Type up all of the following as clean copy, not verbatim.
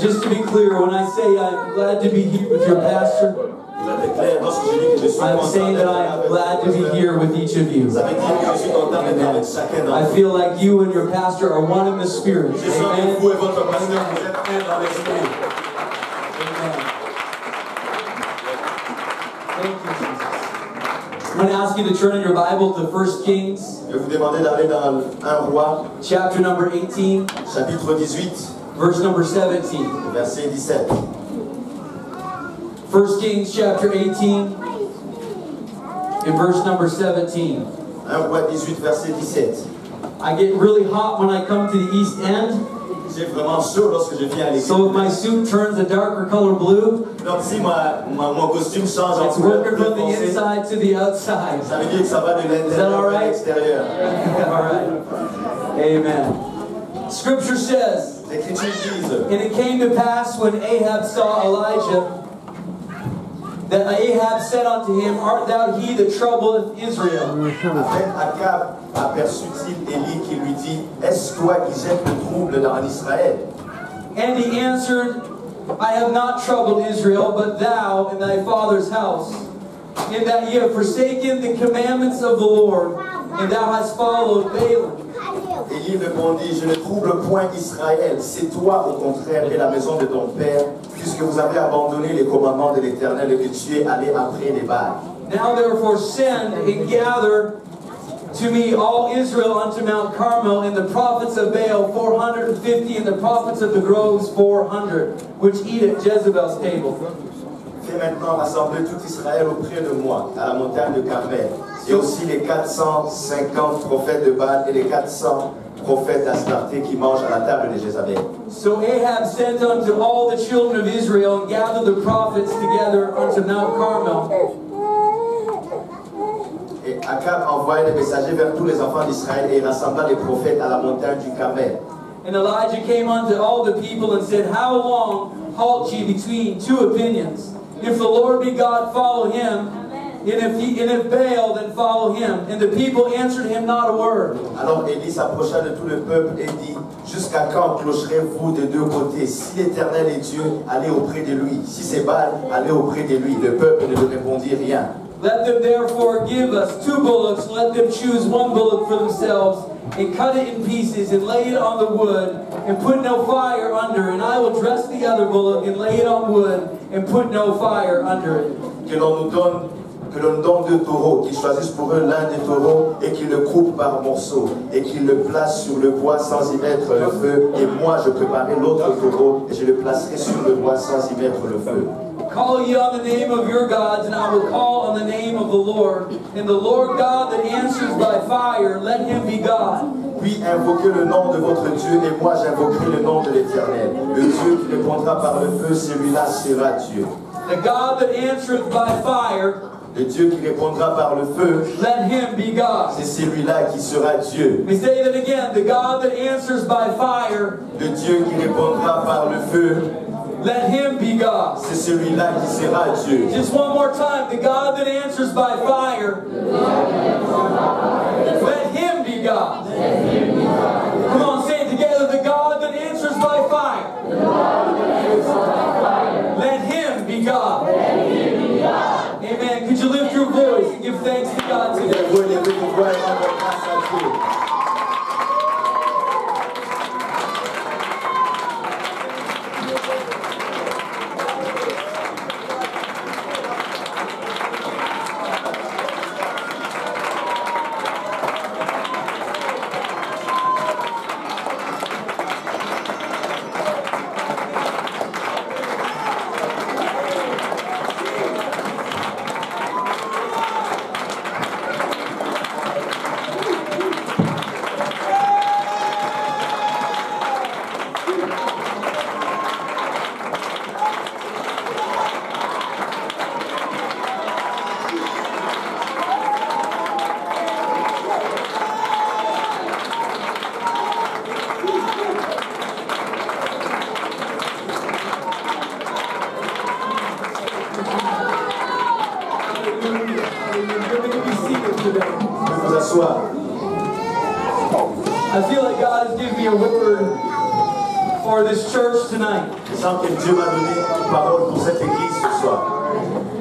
just to be clear, when I say I'm glad to be here with your pastor, I'm saying that I'm glad to be here with each of you. Amen. I feel like you and your pastor are one in the Spirit. Amen. Thank you, Jesus. I'm going to ask you to turn in your Bible to 1 Kings. Je vais vous demander d'aller dans 1 Roi, chapter number 18, chapitre 18, verse number 17. verset 17. 1 Kings chapter 18 and verse number 17. 1 Roi 18, verset 17. I get really hot when I come to the East End. J'ai vraiment chaud lorsque je viens à l'église. So if my suit turns a darker color blue, donc si mon costume change en it's working from the inside to the outside. Ça veut dire que ça va de l'intérieur à l'extérieur. All right. Amen. Scripture says, L'Écriture dit, and it came to pass when Ahab saw Elijah, that Ahab said unto him, art thou he that troubleth Israel? Après Akab aperçut-il Élie qui lui dit, est-ce toi qui jettes le trouble dans Israël? And he answered, I have not troubled Israel, but thou in thy father's house, in that ye have forsaken the commandments of the Lord, and thou hast followed Balaam. Élie répondit, je ne trouble point Israël, c'est toi au contraire et la maison de ton père, puisque vous avez abandonné les commandements de l'Éternel et que tu es allé après les Baals. Now therefore send and gather to me all Israel unto Mount Carmel, and the prophets of Baal 450, and the prophets of the groves 400, which eat at Jezebel's table. Fais maintenant rassembler tout Israël auprès de moi, à la montagne de Carmel, et aussi les 450 prophètes de Baal et les 400 prophètes d'Astarté qui mangent à la table de Jézabel. So Ahab sent unto all the children of Israel, and gathered the prophets together unto Mount Carmel. Et Akab envoya des messagers vers tous les enfants d'Israël et rassembla les prophètes à la montagne du Carmel. And Elijah came unto all the people and said, how long halt ye between two opinions? If the Lord be God, follow him. And if Baal, then follow him. And the people answered him not a word. Alors Élie s'approcha de tout le peuple et dit, jusqu'à quand clocherez-vous de deux côtés? Si l'Éternel est Dieu, allez auprès de lui. Si c'est Baal, allez auprès de lui. Le peuple ne lui répondit rien. Let them therefore give us 2 bullocks, let them choose 1 bullock for themselves, and cut it in pieces, and lay it on the wood, and put no fire under, and I will dress the other bullock, and lay it on wood, and put no fire under it. Que l'on nous donne 2 taureaux, qu'ils choisissent pour eux l'un des taureaux, et qu'ils le coupent par morceaux, et qu'ils le placent sur le bois sans y mettre le feu, et moi je préparerai l'autre taureau, et je le placerai sur le bois sans y mettre le feu. Call ye on the name of your gods, and I will call on the name of the Lord. And the Lord God that answers by fire, let him be God. Puis invoquez le nom de votre Dieu, et moi j'invoquerai le nom de l'Éternel. Le Dieu qui répondra par le feu, celui-là sera Dieu. The God that answereth by fire, le Dieu qui répondra par le feu, let him be God. C'est celui-là qui sera Dieu. We say that again. The God that answers by fire, le Dieu qui répondra par le feu, let him be God. C'est celui-là qui sera Dieu. Just one more time. The God that answers by fire, let him be God. Come on, say it together. The God that answers by fire, let him be God. Amen. Could you lift your voice and give thanks to God today? I feel like God has given me a word for this church tonight. Je sens que Dieu m'a donné une parole pour cette église ce soir.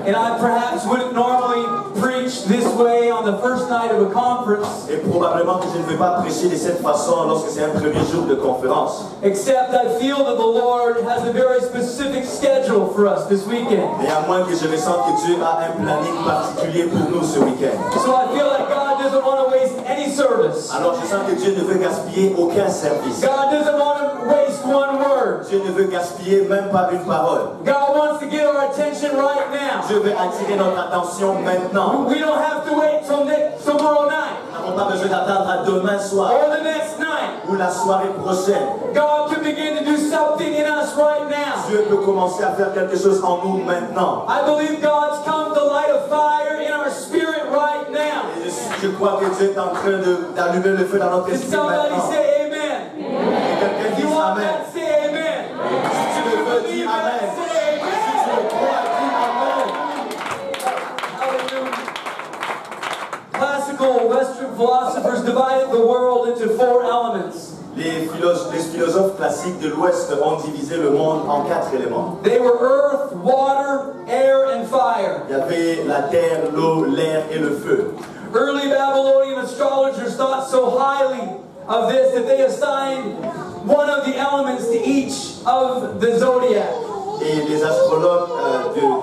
And I perhaps wouldn't normally preach this way on the first night of a conference, Et probablement que je ne vais pas prêcher de cette façon lorsque c'est un premier jour de conférence. except I feel that the Lord has a very specific schedule for us this weekend. Mais à moins que je ressente que Dieu a un planning particulier pour nous ce week-end. So I feel like God doesn't want to waste any service. Alors je sens que Dieu ne veut gaspiller aucun service. God doesn't want to waste one word. Dieu ne veut gaspiller même pas une parole. God wants to get our attention right now. Dieu veut attirer notre attention maintenant. We don't have to wait till tomorrow night Nous n'avons pas besoin d'attendre à demain soir or the next night. ou la soirée prochaine. God can begin to do something in us right now. Dieu peut commencer à faire quelque chose en nous maintenant. I believe God's come to light a fire in our spirit right now. Et je crois que Dieu est en train d'allumer le feu dans notre Did esprit somebody maintenant. say amen? Et quelqu'un If you dise want Amen. that, say amen. Si tu le veux, dis Amen. Say Si tu amen. le crois, dis Amen. Hallelujah. Classical Western philosophers divided the world into 4 elements. Les philosophes classiques de l'Ouest ont divisé le monde en 4 éléments. They were earth, water, air, and fire. Il y avait la terre, l'eau, l'air et le feu. Early Babylonian astrologers thought so highly of this that they assigned one of the elements to each of the zodiac. Et les astrologues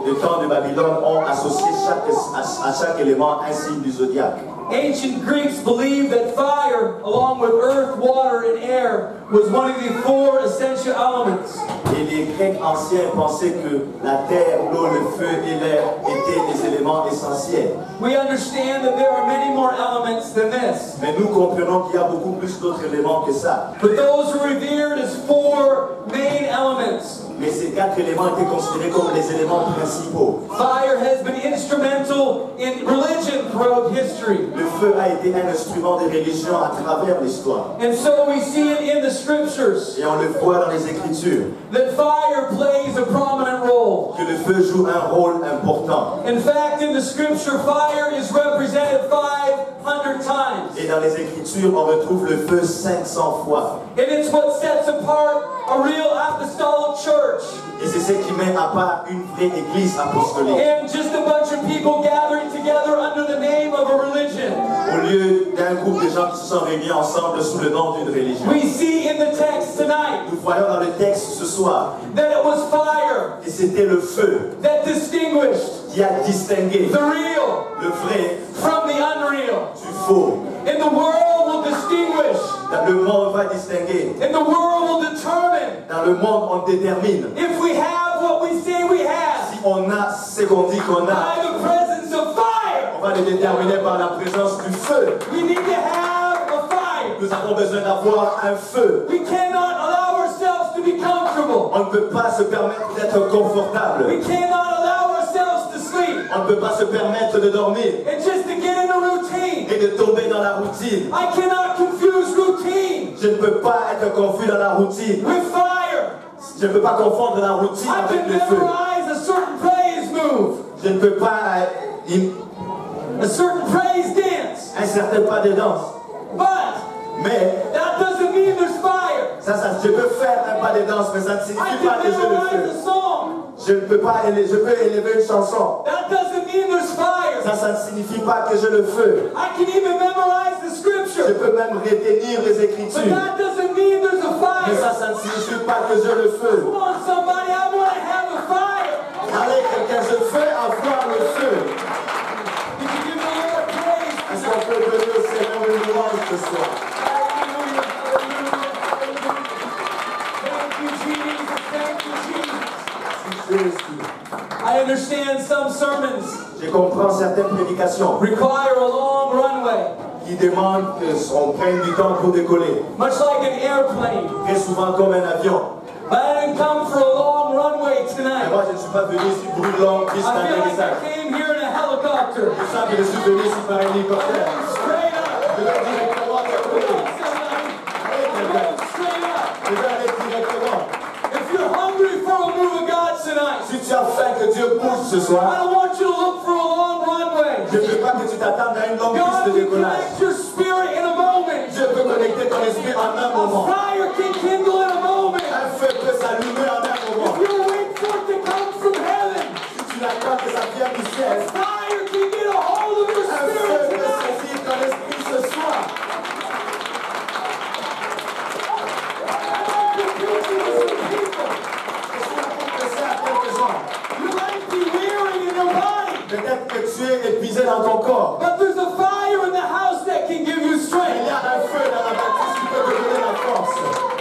du temps de Babylone ont associé à chaque élément un signe du zodiaque. Ancient Greeks believed that fire, along with earth, water, and air, was one of the 4 essential elements. Et les Grecs anciens pensaient que la terre, l'eau, le feu et l'air étaient des éléments essentiels. We understand that there are many more elements than this. Mais nous comprenons qu'il y a beaucoup plus d'autres éléments que ça. But those were revered as 4 main elements. Mais ces 4 éléments étaient considérés comme les éléments principaux. Fire has been instrumental in religion throughout history. Le feu a été un instrument de religion à travers l'histoire. And so we see it in the scriptures Et on le voit dans les Écritures, that fire plays a prominent role. que le feu joue un rôle important. In fact, in the scripture, fire is represented 500 times. Et dans les Écritures, on retrouve le feu 500 fois. And it's what sets apart a real apostolic church. Et c'est ce qui met à part une vraie église apostolique. And just a bunch of people gathering together under the name of a religion. Au lieu d'un groupe de gens qui se sont réunis ensemble sous le nom d'une religion. We see in the text tonight Nous voyons dans le texte ce soir, that it was fire et c'était le feu that distinguished qui a distingué the real le vrai from the unreal. du faux. And the world will distinguish. Dans le monde, on va distinguer. And the world will determine Dans le monde, on détermine. if we have what we say we have Si on a ce qu'on dit qu'on by a, the presence of fire. on va le déterminer par la présence du feu. We need to have a fire. Nous avons besoin d'avoir un feu. We cannot allow ourselves to be comfortable. On ne peut pas se permettre d'être confortable. We cannot allow ourselves to sleep On ne peut pas se permettre de dormir and just to get in a routine. et de tomber dans la routine. I cannot confuse routine Je ne peux pas être confus dans la routine. with fire. Je ne peux pas confondre la routine I avec can le feu. memorize a certain praise move, Je ne peux pas a certain praise dance, un certain pas de danse. but Mais that doesn't mean there's fire. je peux faire un pas de danse, mais ça ne I signifie pas can que je le memorize fais. a song. Je ne peux pas je peux élever une chanson. That doesn't mean there's fire. Ça ne signifie pas que je le fais. I can even memorize the Je scripture, peux même retenir les but Écritures. that doesn't mean there's a Mais fire. ça ne signifie pas que je le fais. Come on, somebody, I want to have a fire. Allez, quelqu'un, je fais avoir le feu. Did you give the Lord praise? Est-ce qu'on peut donner au Seigneur une louange ce soir? Hallelujah, hallelujah, hallelujah. Thank you, Jesus. Thank you, Jesus. I understand some sermons Je comprends certaines prédications require a long runway, qui demandent qu'on prenne du temps pour décoller. much like an airplane. Très souvent comme un avion. But I didn't come for a long runway Mais tonight. moi, je ne suis pas venu ici pour une longue piste I feel like d'atterrissage. I came here in a helicopter. Je sens que je suis venu ici par hélicoptère. Straight up. Je vais directement Come décoller. on, somebody. Allez, quelqu'un. Straight up. Je vais aller directement. If you're hungry for a move of God tonight, Si tu as faim que Dieu bouge ce I soir, don't want you to look for a long runway. je ne veux pas que tu t'attendes à une longue piste God de can décollage. connect your spirit in a moment. Dieu peut connecter ton esprit en un A moment. fire can kindle in a moment. Un tu es épuisé dans ton corps. But there's a fire in the house that can give you Il strength. y a un feu dans la bâtisse qui peut te donner la force.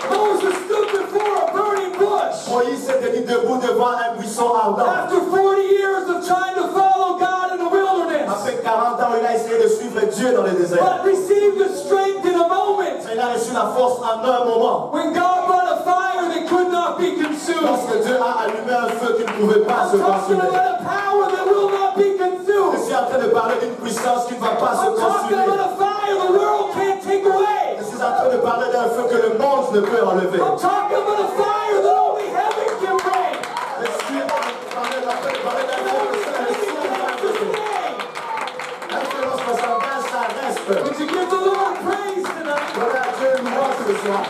Moses stood before a burning bush. Moïse s'est tenu debout devant un buisson ardent. After 40 years of trying to follow God in the wilderness. Après 40 ans, il a essayé de suivre Dieu dans le désert. But received the strength in a moment. Il a reçu la force en un moment. When God brought a fire that could not be consumed. Lorsque Dieu a allumé un feu qui ne pouvait pas se I'm talking consumer. about a power that will not be Je consumed. suis en train de parler d'une puissance qui ne va pas se I'm talking consumer. about a fire the world can't take away. Je suis en train de parler d'un feu que le monde ne peut enlever. I'm talking about a fire that only heaven can bring. Je suis en train de parler d'un feu que seul le ciel va enlever. L'influence transcendantale, ça reste. Would you give the Lord praise tonight? Voilà, Dieu nous montre ce soir.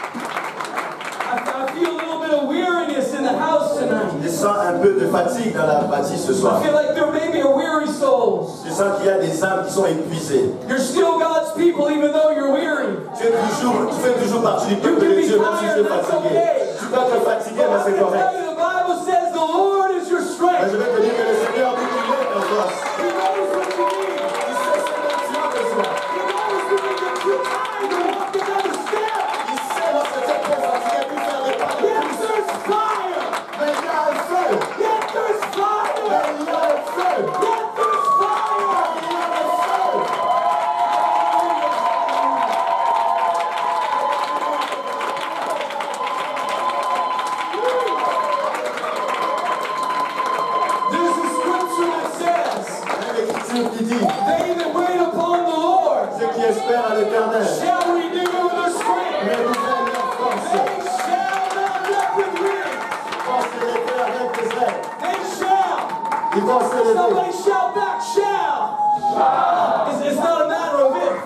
I feel a little bit of weariness in the house tonight. Je sens un peu de fatigue dans la bâtisse ce soir. I feel like there may be a weary souls. Je sens qu'il y a des âmes qui sont épuisées. You're still God's people even though you're weary. Tu fais toujours partie du peuple de Dieu, même si tu es fatigué. Tu peux te fatiguer, mais I c'est can correct. tell you the Bible says the Lord is your Mais strength. je vais te dire que le Seigneur dit qu'il est ta force. He knows what you need. Il sait ce que tu as besoin. He knows when you get too tired to walk another step. Il sait lorsque tu es trop fatigué pour faire les pas de Yes, plus. there's fire. Mais il y a un feu. Yes, there's fire. Mais il y a un feu. Yes, there's fire. Il y a un feu. There's a scripture that says, Il y a l'écriture qui dit, they that wait upon the Lord ceux qui espèrent à l'Éternel, shall renew their strength. renouvellent leur force. They shall mount up with wings. Force s'élever avec des ailes. They shall. Ils vont s'élever. Somebody shout back, shall. It's not a matter of if.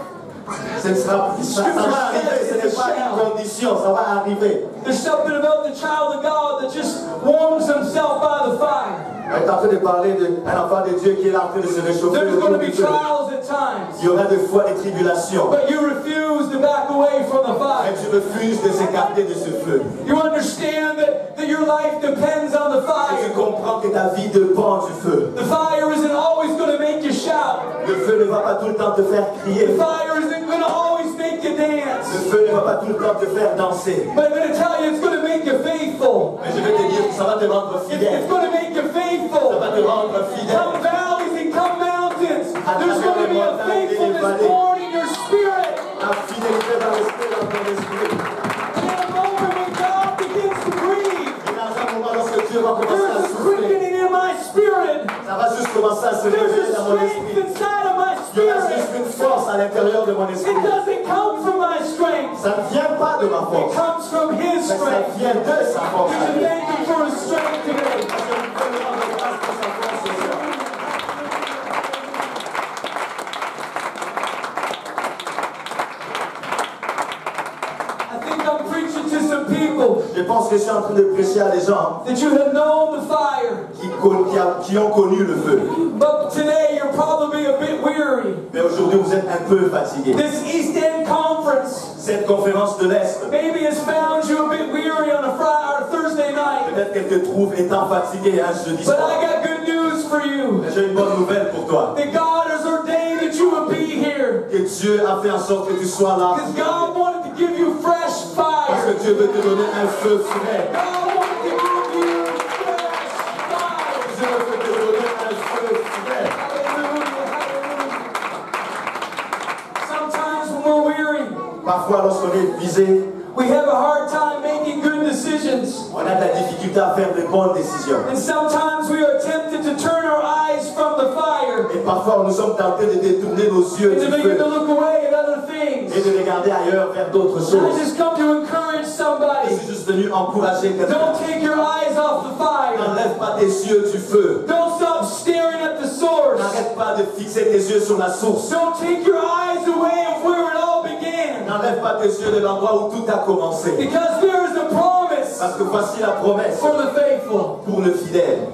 Ça va arriver, ce n'est pas une condition, ça va arriver. There's something about the child of God that just warms himself by the fire. On est en train de parler d'un enfant de Dieu qui est là en train de se réchauffer There's autour going to du be feu. trials at times, Il y aura des fois des tribulations. but you refuse to back away from the Mais fire. tu refuses de s'écarter de ce feu. You understand that your life depends on the Et tu fire. comprends que ta vie dépend du feu. The fire isn't always going to make you shout. Le feu ne va pas tout le temps te faire The crier. fire isn't going to always make you dance. Le feu ne va pas tout le temps te faire danser. But I'm going to tell you, it's going to make you faithful. Mais je vais te dire que ça va te rendre fidèle. It's going to make you Ça faithful. va te rendre fidèle. Come valleys and come mountains. There's going to be a faithfulness born in your spirit. La fidélité va rester dans ton esprit. And in a moment when God begins to breathe, Et dans un moment, lorsque Dieu va commencer à there's a souffler, quickening in my spirit. ça va juste commencer à se There's réveiller dans a mon strength esprit. inside of my Il y aura spirit. juste une force à l'intérieur de mon esprit. It doesn't come from my strength. Ça ne vient pas de ma It force, comes from His mais ça strength. vient de sa force. We should thank Him for His strength today. Parce que nous pouvons lui rendre grâce pour sa force ce soir. I think I'm preaching to some people Je pense que je suis en train de prêcher à des gens that you have known the fire, qui ont connu le feu. but today you're probably a bit weary. Mais aujourd'hui, vous êtes un peu fatigués. This East End conference Cette conférence de l'Est, maybe has found you a bit weary on a Friday or Thursday night. peut-être qu'elle te trouve étant fatigué un jeudi But soir. I got good news for you. Mais j'ai une bonne nouvelle pour toi. That God has ordained that you would be here. Que Dieu a fait en sorte que tu sois là. Because God wanted to give you fresh Parce fire. que Dieu veut te donner un feu frais. God wanted to give you fresh fire. Dieu veut te donner un feu frais. Hallelujah, hallelujah. Sometimes when we're weary, Parfois, lorsqu'on est épuisé, we have a hard time making good decisions. on a de la difficulté à faire de bonnes décisions. And sometimes we are tempted to turn our eyes from the fire Et parfois, nous sommes tentés de détourner nos yeux and du to begin to feu look away at other things. et de regarder ailleurs vers d'autres I choses. just come to encourage Je somebody. suis juste venu encourager quelqu'un. Don't take your eyes off the fire. N'enlève pas tes yeux du feu. Don't stop staring at the source. N'arrête pas de fixer tes yeux sur la source. Don't take your eyes away of where it all began. N'enlève pas tes yeux de l'endroit où tout a commencé. Because there is a promise Parce que voici la promesse for the faithful. pour le fidèle.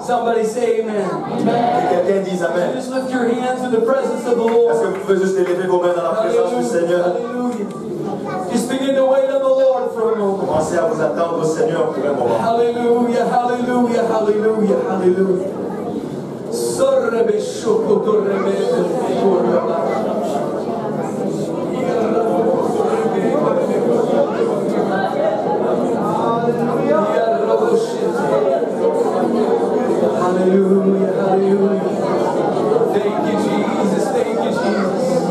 Somebody say amen. Que quelqu'un dise Amen. Just lift your hands in the presence of the Est-ce que Lord. vous pouvez juste élever vos mains dans la présence du Hallelujah. Seigneur? Hallelujah. Just begin to wait on the Lord for a moment. On Commencez à vous attendre au Seigneur pour un moment. Hallelujah, hallelujah, hallelujah, hallelujah. Hallelujah, hallelujah. Thank you, Jesus. Thank you, Jesus.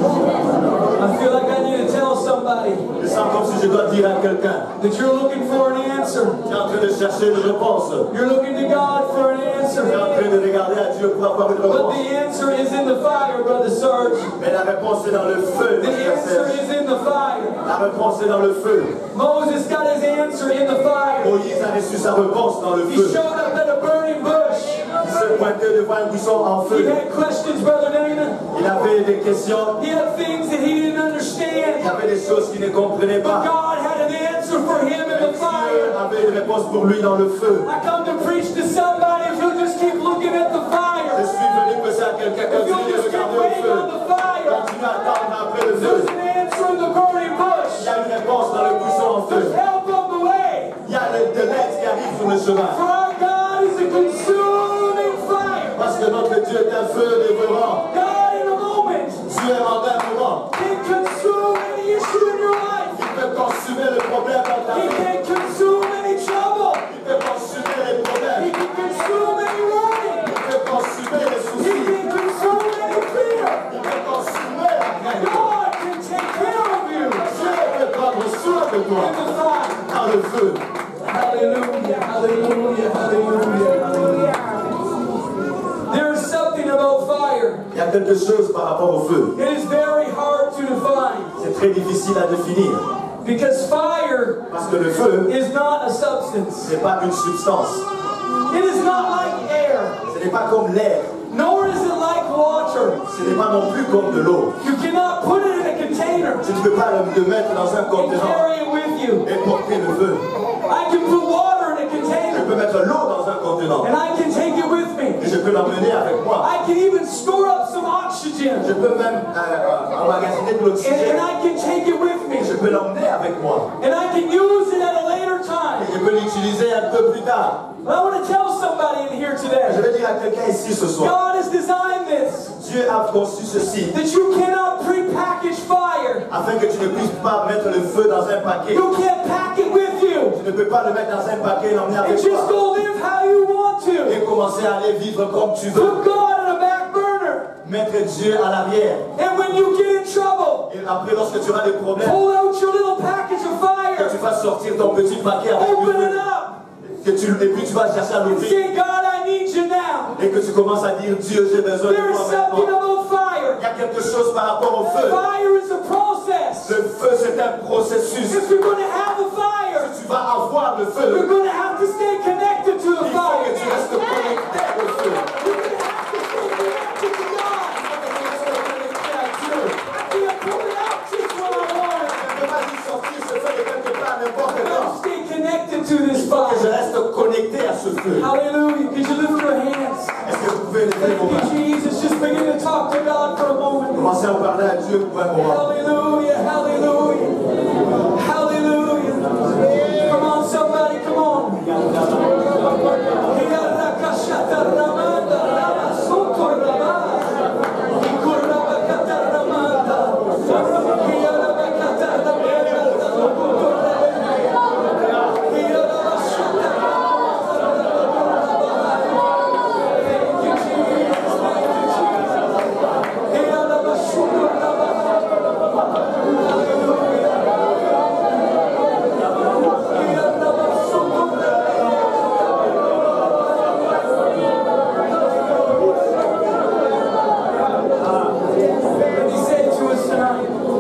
I feel like I need to tell somebody Je sens comme si je dois dire à quelqu'un, that you're looking for an answer. tu es en train de chercher une réponse. You're looking to God for an Tu es answer. en train de regarder à Dieu pour avoir une But réponse. the answer is in the fire, Brother Sarge. Mais la réponse est dans le feu. The answer is in the fire. La réponse est dans le feu. Moses got his answer in the fire. Moïse a reçu sa réponse dans le He feu. showed up at a burning bush. Il se pointait devant un buisson en He feu. had questions, Brother Dana. Il avait des questions. He had things that he didn't Il understand. y avait des choses qu'il ne comprenait But pas. God had an answer for him in the Dieu fire. avait une réponse pour lui dans le feu. I come to preach to somebody if you'll just keep looking at the Je fire. suis venu passer à quelqu'un If qui you'll continue de just keep regarder au waiting feu. on the fire. Continue à attendre après le feu. There's an answer in the burning bush. Il y a une réponse dans le buisson en feu. There's help on the way. Il y a de l'aide qui arrive sur le chemin. For our God is a consuming fire. Parce que notre Dieu est un feu dévorant. God in a moment Dieu est en un moment. can consume any issue in your life. Il peut consumer le problème dans ta He vie. can consume any trouble. Il peut consumer les He problèmes. can consume any worry. Il peut consumer les He soucis. can consume any fear. Il peut consumer la crainte. God can take care of you Dieu peut prendre soin de toi in the fire. dans le feu. Hallelujah, hallelujah, hallelujah, hallelujah. There is something about fire. Il y a quelque chose par rapport au feu. It is very hard to define C'est très difficile à définir. because fire Parce que le feu, is not a substance. ce n'est pas une substance. It is not like air, Ce n'est pas comme l'air. nor is it like water. Ce n'est pas non plus comme de l'eau. You cannot put it in a container Tu ne peux pas le mettre dans un and contenant carry it with you. et porter le feu. I can put water in a Je container peux mettre l'eau dans un contenant and I can take it with me. et je peux l'emmener avec moi. I can even store up some oxygen Je peux même emmagasiner de and l'oxygène I can take it with et je me. peux l'emmener avec moi. And I can use it at a later time. Et je peux l'utiliser un peu plus tard. But I want to tell somebody in here Je today, vais dire à quelqu'un ici ce soir, God has designed this, Dieu a conçu ceci that you cannot pre-package fire. afin que tu ne puisses pas mettre le feu dans un paquet. You can't pack it with you Tu ne peux pas le mettre dans un paquet et l'emmener and avec just toi. go live how you want to. Et commencer à aller vivre comme tu veux. Put God on a back burner. Mettre Dieu à l'arrière. And when you get in trouble, Et après, lorsque tu auras des problèmes, pull out your little package of que tu fire, vas sortir ton petit paquet avec du open it feu. up, Et puis tu vas chercher à and l'ouvrir. say, God, I need you now. Et que tu commences à dire, Dieu, j'ai besoin de There is toi something maintenant. about fire. Il y a quelque chose par rapport au feu. Fire is a process. Le feu, c'est un processus. If you're going to have a fire, Tu vas avoir le you're feu. going to have to stay connected to the Il faut fire. que tu restes connecté au feu. You're going to have to stay connected to God. Tu restes connecté à Dieu. I can't pull it out just when I want it. Tu ne peux pas y sortir ce feu de quelque part n'importe I got quand. to stay connected to this Il faut que je fire. reste connecté à ce feu. Hallelujah. Could you lift your hands? Est-ce que vous pouvez lever vos mains? Thank you, Jesus. Just begin to talk to God for a moment. Commencez à parler à Dieu pour un moment. Hallelujah. Hallelujah. Hallelujah. Come on, somebody. Come on.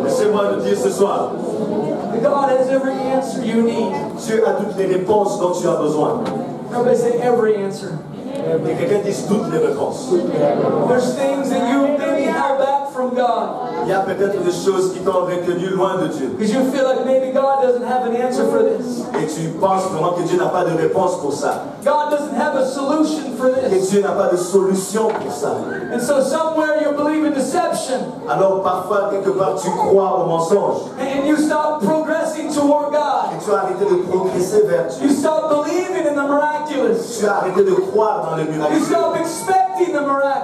Laissez-moi le dire ce soir. God has every answer you need. Dieu a toutes les réponses dont tu as besoin. Everybody say every answer. Et quelqu'un dise toutes les réponses. There's things that you maybe held back from God Il y a peut-être des choses qui t'ont retenu loin de Dieu. because you feel like maybe God doesn't have an answer for this. Et tu penses vraiment que Dieu n'a pas de réponse pour ça. God doesn't have a solution for Et this. Dieu n'a pas de solution pour ça. And so somewhere you believe in deception Alors parfois, quelque part, tu crois au mensonge. and you stop progressing toward God. Et tu as arrêté de progresser vers You Dieu. stop believing in the miraculous. Tu as arrêté de croire dans le You miraculeux. stop expecting the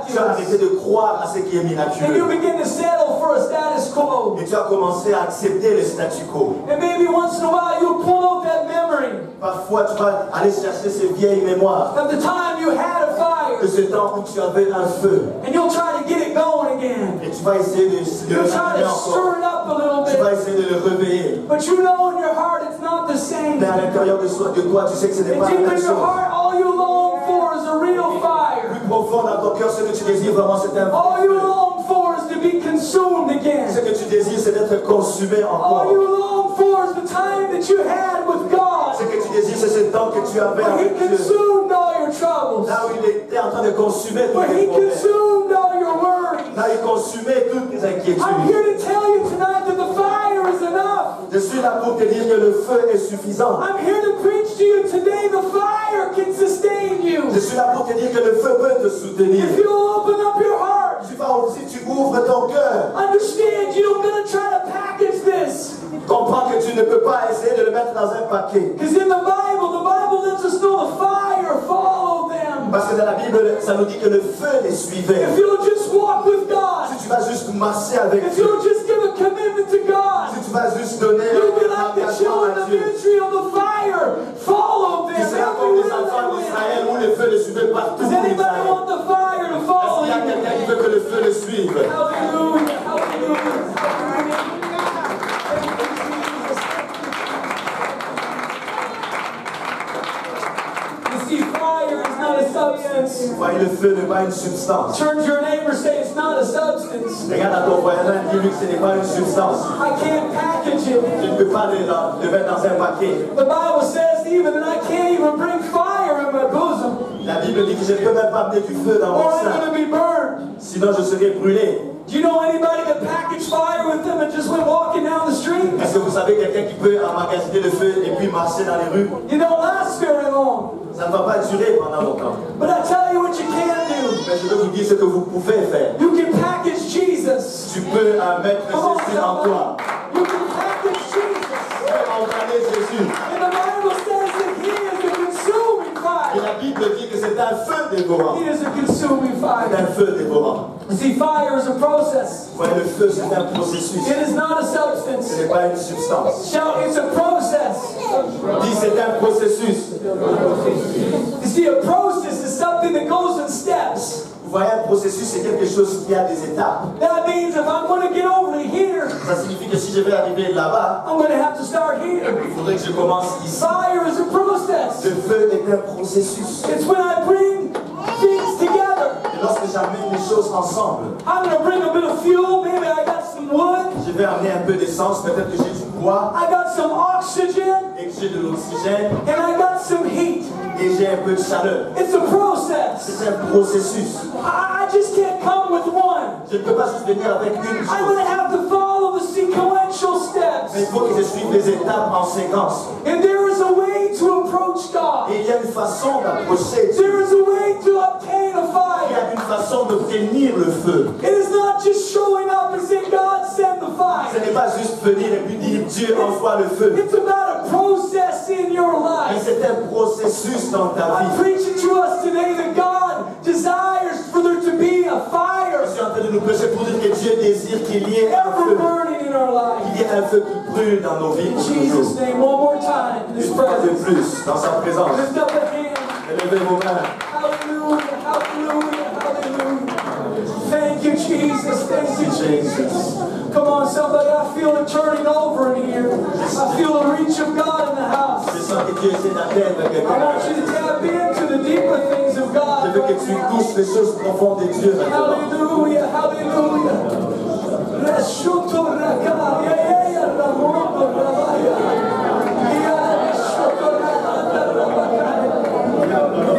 Tu as arrêté miraculous. de croire à ce qui est And you miraculeux. begin to settle for a status quo. Et tu as commencé à accepter le statu quo. And maybe once in a while you'll pull out that memory Parfois, tu vas aller chercher ces vieilles mémoires of the time you had a de fire. ce temps où tu avais un feu. And you'll try to get it going again. Et tu vas essayer de le You'll try ramener to encore. stir it up a little Tu vas bit. essayer de le réveiller. But you know in your heart it's not the same. Mais à l'intérieur de toi, tu sais que ce n'est And pas la deep même in your chose. heart, all you long for is a real fire. Plus profond dans ton cœur, ce que tu désires vraiment, c'est un All vrai you feu. long for is to be consumed Ce again. que tu désires, c'est d'être consumé encore. All you long for is the time that you had with God. Ce que tu désires, c'est ce temps que tu avais Where He avec Dieu. consumed all your troubles. Là où il était en train de consumer tous Where tes He problèmes. consumed all your worries. Là, il consumait toutes tes I'm inquiétudes. here to tell you tonight that the fire is enough. Je suis là pour te dire que le feu est suffisant. I'm here to preach to you today the fire can sustain you. Je suis là pour te dire que le feu peut te soutenir. If you'll open up your heart, Tu vas aussi, tu ouvres ton cœur. understand you're going to try to package this. Comprends que tu ne peux pas essayer de le mettre dans un paquet. Because in the Bible lets us know the fire followed them. Parce que dans la Bible, ça nous dit que le feu les suivait. If you'll just walk with God, Si tu vas juste marcher avec if Dieu, you'll just give a commitment to God, si tu vas juste donner you'll be un like the engagement children à of Dieu, Israel, the fire followed tu them seras comme les everywhere enfants they d'Israël went. où le feu les suivait partout. Does anybody want the fire to Est-ce follow qu'il y a you? quelqu'un qui veut que le feu le suive? Hallelujah, hallelujah, hallelujah. You see, fire is not a substance. Voyez, le feu n'est pas une substance. Turn to your neighbor, say it's not a substance. Regarde à ton voisin, dis-lui que ce n'est pas une substance. I can't package it. Tu ne peux pas le mettre dans un paquet. The Bible says even that I can't even bring fire in my bosom, La Bible dit que je ne peux même pas amener du feu dans or mon I'm sein, going to be burned. sinon je serai brûlé. Do you know anybody that packaged fire with them and just went walking down the street? Est-ce que vous savez quelqu'un qui peut emmagasiner le feu et puis marcher dans les rues? You don't last very long. Ça ne va pas durer pendant longtemps. But I tell you what you can do. Mais je veux vous dire ce que vous pouvez faire. You can package Jesus. Tu peux mettre Come on, Jésus en toi. somebody. You can package Jesus. Tu peux emballer Jésus. And the Bible says that He is a consuming Et fire. la Bible dit que c'est un feu dévorant. He is a consuming C'est fire. un feu dévorant. You see, fire is a process. Ouais, le feu, c'est un processus. It is not a Ce substance. n'est pas une substance. Shout, it's a process. Dis, c'est un processus. You see, a process is something that goes in steps. Vous voyez, un processus, c'est quelque chose qui a des étapes. That means if I'm going to get over to here, Ça signifie que si je vais arriver là-bas, I'm going to have to start here. il faudrait que je commence ici. Fire is a process. Le feu est un processus. It's when I bring things together. Et lorsque j'amène les choses ensemble, I'm going to bring a bit of fuel. Maybe I got some wood. je vais amener un peu d'essence, peut-être que j'ai du bois, I got some oxygen. et que j'ai de l'oxygène, And I got some heat. et j'ai un peu de chaleur. It's a process. C'est un processus. I just can't come with one. Je ne peux pas juste venir avec une I'm chose. going to have to follow the sequential Mais il steps. faut que je suive les étapes en séquence. And there is a way to approach God. Et il y a une façon d'approcher Dieu. There is a way to obtain a Il y fire. a une façon d'obtenir le feu. It is not just showing up and saying, God, send the Ce fire. n'est pas juste venir et puis dire Dieu envoie le feu. It's about a process in your Mais life. c'est un processus dans ta I'm vie. preaching to us today that God desires for there to be a Je fire suis en train de nous prêcher pour dire que Dieu désire qu'il y ait un ever feu. burning in our life. Qu'il y ait un feu qui brûle dans nos vies In pour Jesus' toujours. name, one more time in His Une fois de presence. plus, dans sa présence. Lift up a hand. Élevez vos mains. Hallelujah, hallelujah, hallelujah. Thank you, Jesus. Thank you, Jesus. Come on, somebody. I feel it turning over in here. I feel the reach of God in the house. Je sens que Dieu essaie d'atteindre I quelqu'un. want you to tap into the deeper things of Je God. veux que tu touches les choses profondes de Dieu maintenant. Hallelujah, hallelujah. Reshoto rakaya, ya, ya, ramoto rabaya. Ya, reshoto rakaya, rabakaya.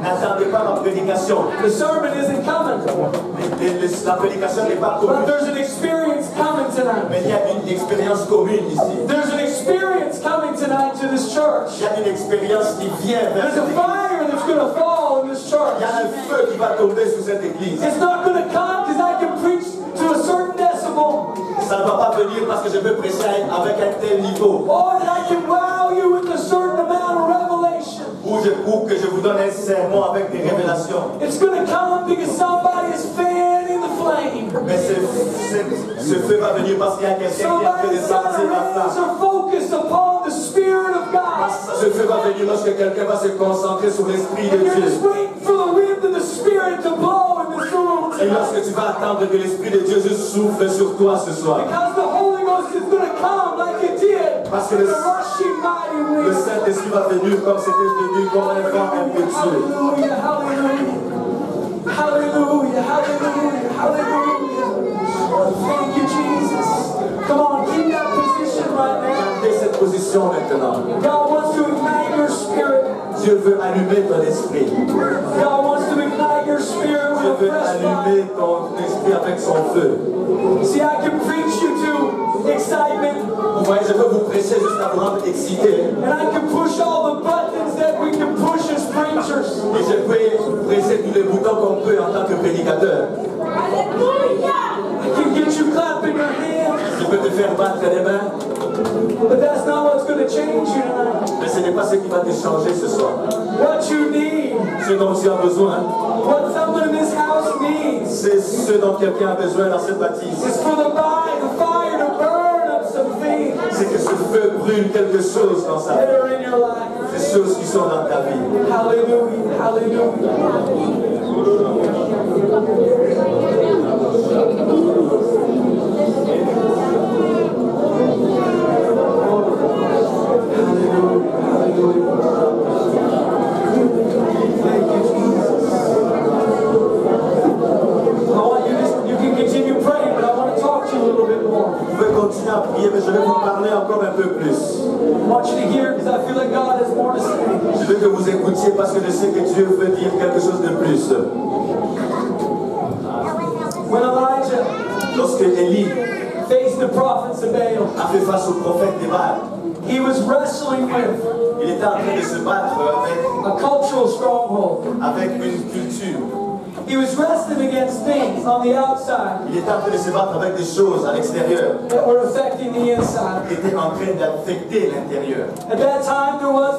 N'attendez pas ma prédication. The sermon isn't coming. La prédication n'est pas But commune. there's an experience coming tonight. Mais il y a une expérience commune ici. There's an experience coming tonight to this church. Il y a une expérience qui vient vers There's a cette église. fire that's going to fall in this Il church. y a un feu qui va tomber sur cette église. It's not going to come because I can preach to a certain decibel. Ça ne va pas venir parce que je veux prêcher avec un tel niveau. Or that I can wow you with a certain amount of revelation. Ou que je vous donne un sermon avec des révélations. It's going to come because somebody is fanning the flame. Mais ce feu va venir parce qu'il y a quelqu'un qui est en train de Somebody's sentir la hands flamme. are focused upon the Spirit of God. Ce feu va venir lorsque quelqu'un va se concentrer sur l'Esprit de And you're Dieu. just waiting for the wind of the Spirit to blow in this room Et tonight. lorsque tu vas attendre que l'Esprit de Dieu juste souffle sur toi ce soir. Because the Holy Ghost is going to come like it did. Parce que in the rushing mighty le wind. Saint-Esprit va venir comme c'était venu, comme un vent impétueux. Hallelujah, hallelujah. Hallelujah, hallelujah, hallelujah. Thank you, Jesus. Come on, keep that position right now. Gardez cette position maintenant. God wants to ignite your spirit. Dieu veut allumer ton esprit. God wants to ignite your spirit Dieu with veut a fresh fire. allumer ton esprit avec son feu. See, I can preach you to excitement, Vous voyez, je veux vous prêcher jusqu'à vous rendre excité. and I can push all the buttons that we can push as preachers. Et je peux presser tous les boutons qu'on peut en tant que prédicateur. I can get you clapping your hands, Je peux te faire battre les mains, but that's not what's going to change you tonight. mais ce n'est pas ce qui va te changer ce soir. What you need, Ce dont tu as besoin, what someone in this house needs, c'est ce dont quelqu'un a besoin dans cette bâtisse. is for the fire to burn up some things C'est que ce feu brûle quelque chose dans sa that vie. are in your life. Ces choses qui sont dans ta vie. Hallelujah, hallelujah. Thank you, Jesus. I want you can continue praying, but I want to talk to you a little bit more. Vous pouvez continuer à prier, mais je vais vous parler encore un peu plus. I want you to hear because I feel like God has more to say. Je veux que vous écoutiez parce que je sais que Dieu veut dire quelque chose de plus. When Elijah Lorsque Élie faced the prophets of Baal, a fait face au prophète de Baal, he was wrestling with il était en train de se battre a cultural stronghold. avec une culture. He was wrestling against things on the outside Il était en train de se battre avec des choses à l'extérieur that were affecting the inside. qui étaient en train d'affecter l'intérieur. At that time, there was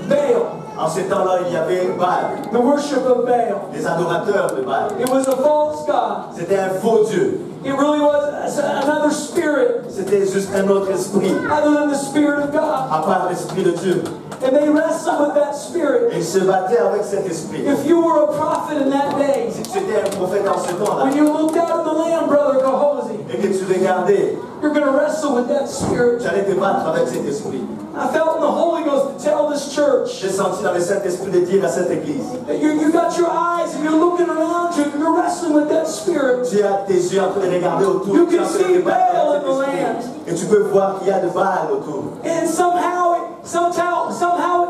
Baal, En ces temps-là, il y avait Baal, the worship of Baal. les adorateurs de Baal. It was a false god. C'était un faux Dieu. It really was another spirit C'était juste un autre esprit, other than the Spirit of God. à part l'esprit de Dieu. And they wrestled with that spirit. Et il se battait avec cet esprit. If you were a prophet in that day, Si tu étais un prophète en ce temps-là, when you looked out of the land, Brother Gehazi, et que tu regardais, you're going to wrestle with that spirit. tu allais te battre avec cet esprit. I felt in the Holy Ghost to tell this church J'ai senti dans le Saint-Esprit de dire à cette église, that you got your eyes and you're looking around you and you're wrestling with that spirit. tu as tes yeux en train de regarder autour, You tu es can en train de see te battre Baal avec in the cet land. esprit. Et tu peux voir qu'il y a de Baal autour. And somehow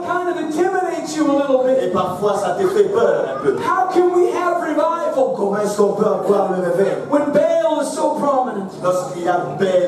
it kind of intimidates you a little Et bit. parfois ça te fait peur un peu. How can we have revival Comment est-ce qu'on peut avoir le réveil when Baal is so prominent? lorsqu'il y a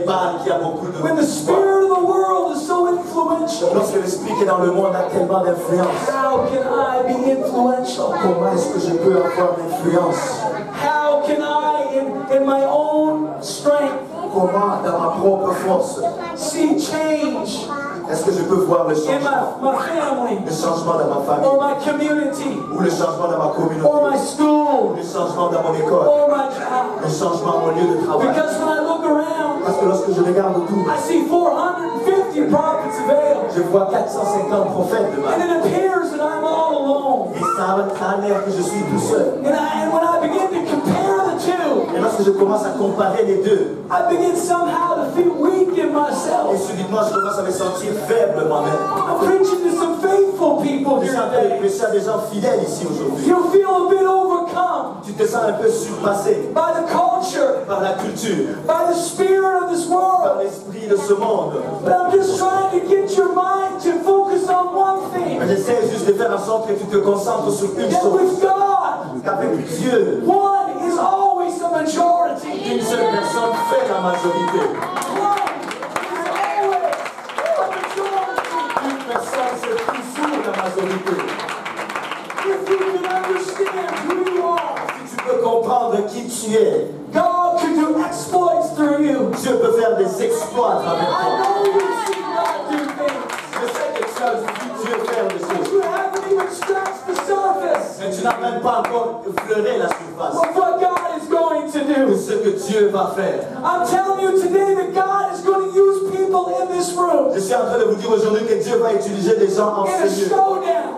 Baal qui a beaucoup de When the spirit of the world is so influential? lorsque l'esprit qui est dans le monde a tellement d'influence? How can I be influential? Comment est-ce que je peux avoir l'influence? How can I, in my own strength, Comment, dans ma propre force, see change est-ce que je peux voir le in changement? my family, Le changement dans ma or famille, my community, ou le changement dans ma or communauté, my school, le changement dans mon école, or my job? le changement à mon lieu de travail. Because when I look around, Parce que lorsque je regarde autour, I see 450 prophets of Baal, je vois 450 prophètes de and Baal. it appears that I'm all alone. Et ça a l'air que je suis tout seul. And when I begin to compare the two, Et lorsque je commence à comparer les deux, I begin somehow to feel weak in et myself. subitement je commence à me sentir faible moi-même. I'm preaching to some faithful people Je here suis en train de today. prêcher à des gens fidèles ici aujourd'hui. You feel a bit overcome Tu te sens un peu surpassé by the call culture, par la culture, by the spirit of this par world. l'esprit de ce monde. But I'm just trying to get your mind to focus on one thing. Mais j'essaie juste de faire en sorte que tu te concentres sur une That chose. with God, Qu'avec Dieu, one is always the majority. une seule personne fait la majorité. One is always the majority. Une personne, c'est toujours la majorité. If you can understand who you are, Si tu peux comprendre qui tu es, God can do exploits through you. Dieu peut faire des exploits à travers I toi. know you've seen God do things, Je sais que tu as vu Dieu faire des but choses. you haven't even scratched the surface Mais tu n'as même pas encore effleuré la surface of what God is going to de do. ce que Dieu va faire. I'm telling you today that God is going to use people in this room Je suis en train de vous dire aujourd'hui que Dieu va utiliser des gens en in a ce lieu showdown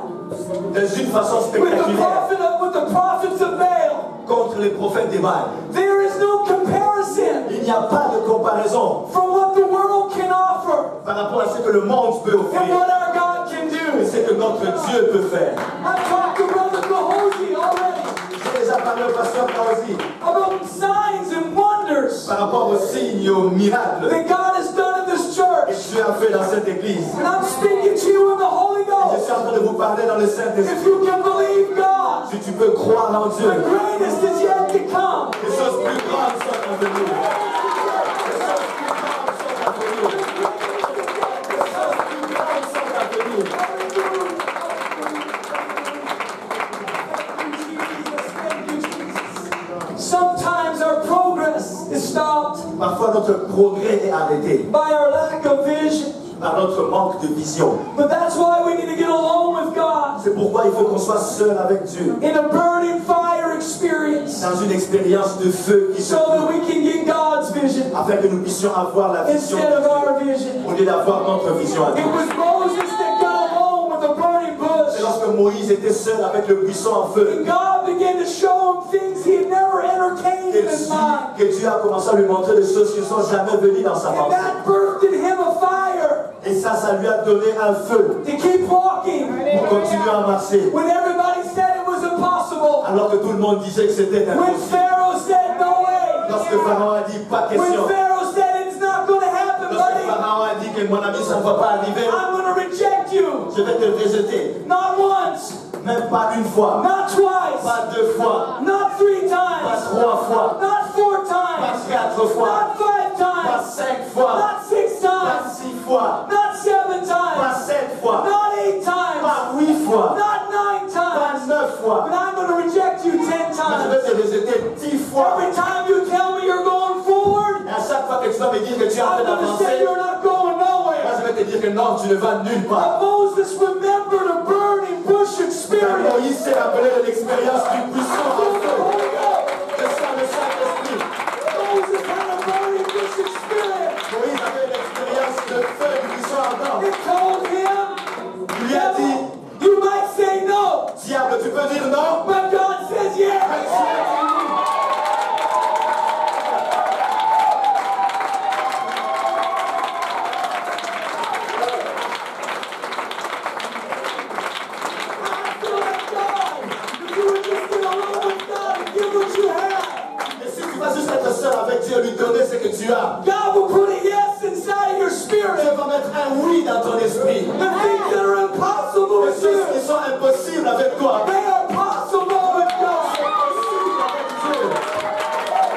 d'une façon spectaculaire with the prophets of Baal. contre les prophètes des Baals. There is no comparison Il n'y a pas de comparaison from what the world can offer par rapport à ce que le monde peut and offrir what our God can et do. ce que notre Dieu peut faire. I've talked to Brother Gehazi already J'ai déjà parlé au pasteur Kaozi about signs and wonders par rapport aux signes et aux miracles that God has done in this que church. Dieu a fait dans cette église. And I'm speaking to you in the Holy Je Ghost. suis en train de vous parler dans le Saint-Esprit. If you can believe God, Si tu peux croire en Dieu, the greatest is yet to come. les choses plus grandes sont à venir. Les choses plus grandes sont à venir. Les choses plus grandes sont à venir. Sometimes our progress is stopped Parfois notre progrès est arrêté by our lack of vision. par notre manque de vision. But that's why we need to get alone with God C'est pourquoi il faut qu'on soit seul avec Dieu in a burning fire experience dans une expérience de feu qui se so that we can get God's vision afin que nous puissions avoir la vision instead of de our Dieu vision. au lieu d'avoir notre vision à It nous. was Moses that got alone with a burning C'est bush. lorsque Moïse était seul avec le buisson en feu And God began to show him things he had never entertained in his mind. que Dieu a commencé à lui montrer des choses qui ne sont jamais venues dans sa And pensée. that birthed in him a fire Et ça lui a donné un feu to keep walking pour continuer à marcher. when everybody said it was impossible. Alors que tout le monde disait que c'était When impossible. Pharaoh said no way. Lorsque Pharaon a dit pas When question. Pharaoh said it's not going to happen, Lorsque buddy. Pharaon a dit que mon ami ça ne va pas arriver, I'm going to reject you. je vais te rejeter. Not once, Même pas une fois, not twice, pas deux fois, not three pas times, trois fois, not four pas times, quatre fois, not five pas times, cinq fois, not six pas times, six fois, not seven pas times, sept fois, not eight times, pas huit fois, not nine pas times. neuf fois. But I'm going to reject you 10 Mais je times. vais te rejeter 10 fois. Every time you tell me you're going forward, Et à chaque fois que tu vas me dire que tu es en train I'm going to say d'avancer, you're not going moi nowhere. je vais te dire que non, tu ne vas nulle part. But Moses remembered a burning bush Car experience. Moïse s'est rappelé de l'expérience du buisson en From the feu. Holy Ghost. Je sens le Saint-Esprit. Moses had a burning bush experience. Moïse avait l'expérience de feu du buisson ardent. It told him, Il lui a dit, you might say no, diable, tu peux dire non? but God says Mais yes. tu as dit oui. I feel like God, if you would just get along with God and give what you have, Et si tu vas juste être seul avec Dieu, lui donner ce que tu as, God will put a yes inside of your spirit. Dieu va mettre un oui dans ton esprit. The things that are impossible Les with choses qui you, sont impossibles avec toi, they are possible with God. c'est possible avec Dieu.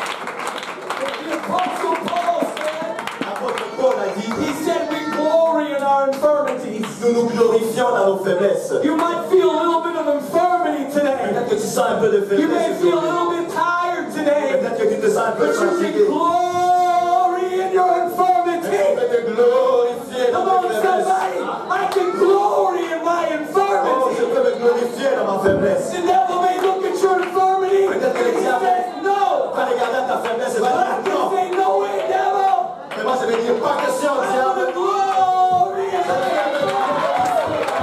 The Apostle Paul said, L'apôtre Paul a dit, he said we glory in our infirmities. nous nous glorifions dans nos faiblesses. You might feel a little bit of infirmity today. Peut-être que tu sens un peu de You may faiblesse feel a aujourd'hui. little bit tired today. Peut-être que tu te sens un peu But you fatigué. can glory in your Mais tu infirmity. peux te glorifier dans Come on, tes faiblesses. somebody. I can glory in my Oh, je infirmity. peux me glorifier dans ma faiblesse. The devil may look at your infirmity and he says no. Va regarder ta faiblesse et But va I dire can non. say no way, devil. Mais moi, je vais dire pas question, I'm diable. going to glory in my infirmity.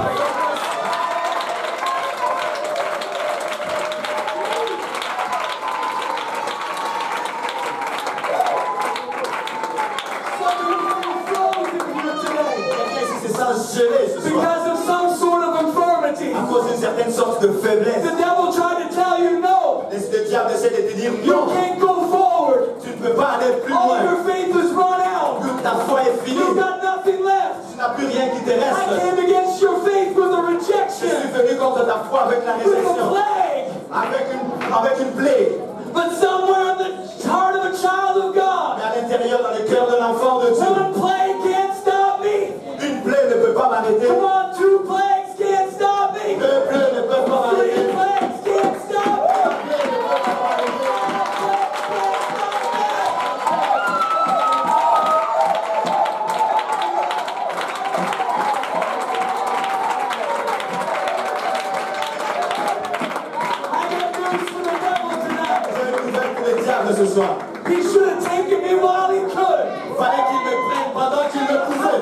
Somebody may be frozen here today Quelqu'un ici se sent gelé ce soir. because of some sort of infirmity. sorte de faiblesse. The devil tried to tell you no. Le diable essaie de te dire You non, can't go forward. tu ne peux pas aller plus All loin. your faith is run out. Toute ta foi est finie. You've got nothing left. Tu n'as plus rien qui te I reste. came against your faith with a Je suis rejection, venu contre ta foi avec la with a réjection, plague. avec une plaie. But somewhere in the heart of a child of God, Mais à l'intérieur, dans le cœur de l'enfant de Dieu, one plague can't stop me. une plaie ne peut pas m'arrêter. Come on, two plagues can't stop me. Deux plaies ne peuvent pas Three m'arrêter. plagues can't stop me. I got news for the devil tonight. J'ai une nouvelle pour le diable ce soir. He should have taken me while he could. Fallait qu'il me prenne pendant qu'il le pouvait.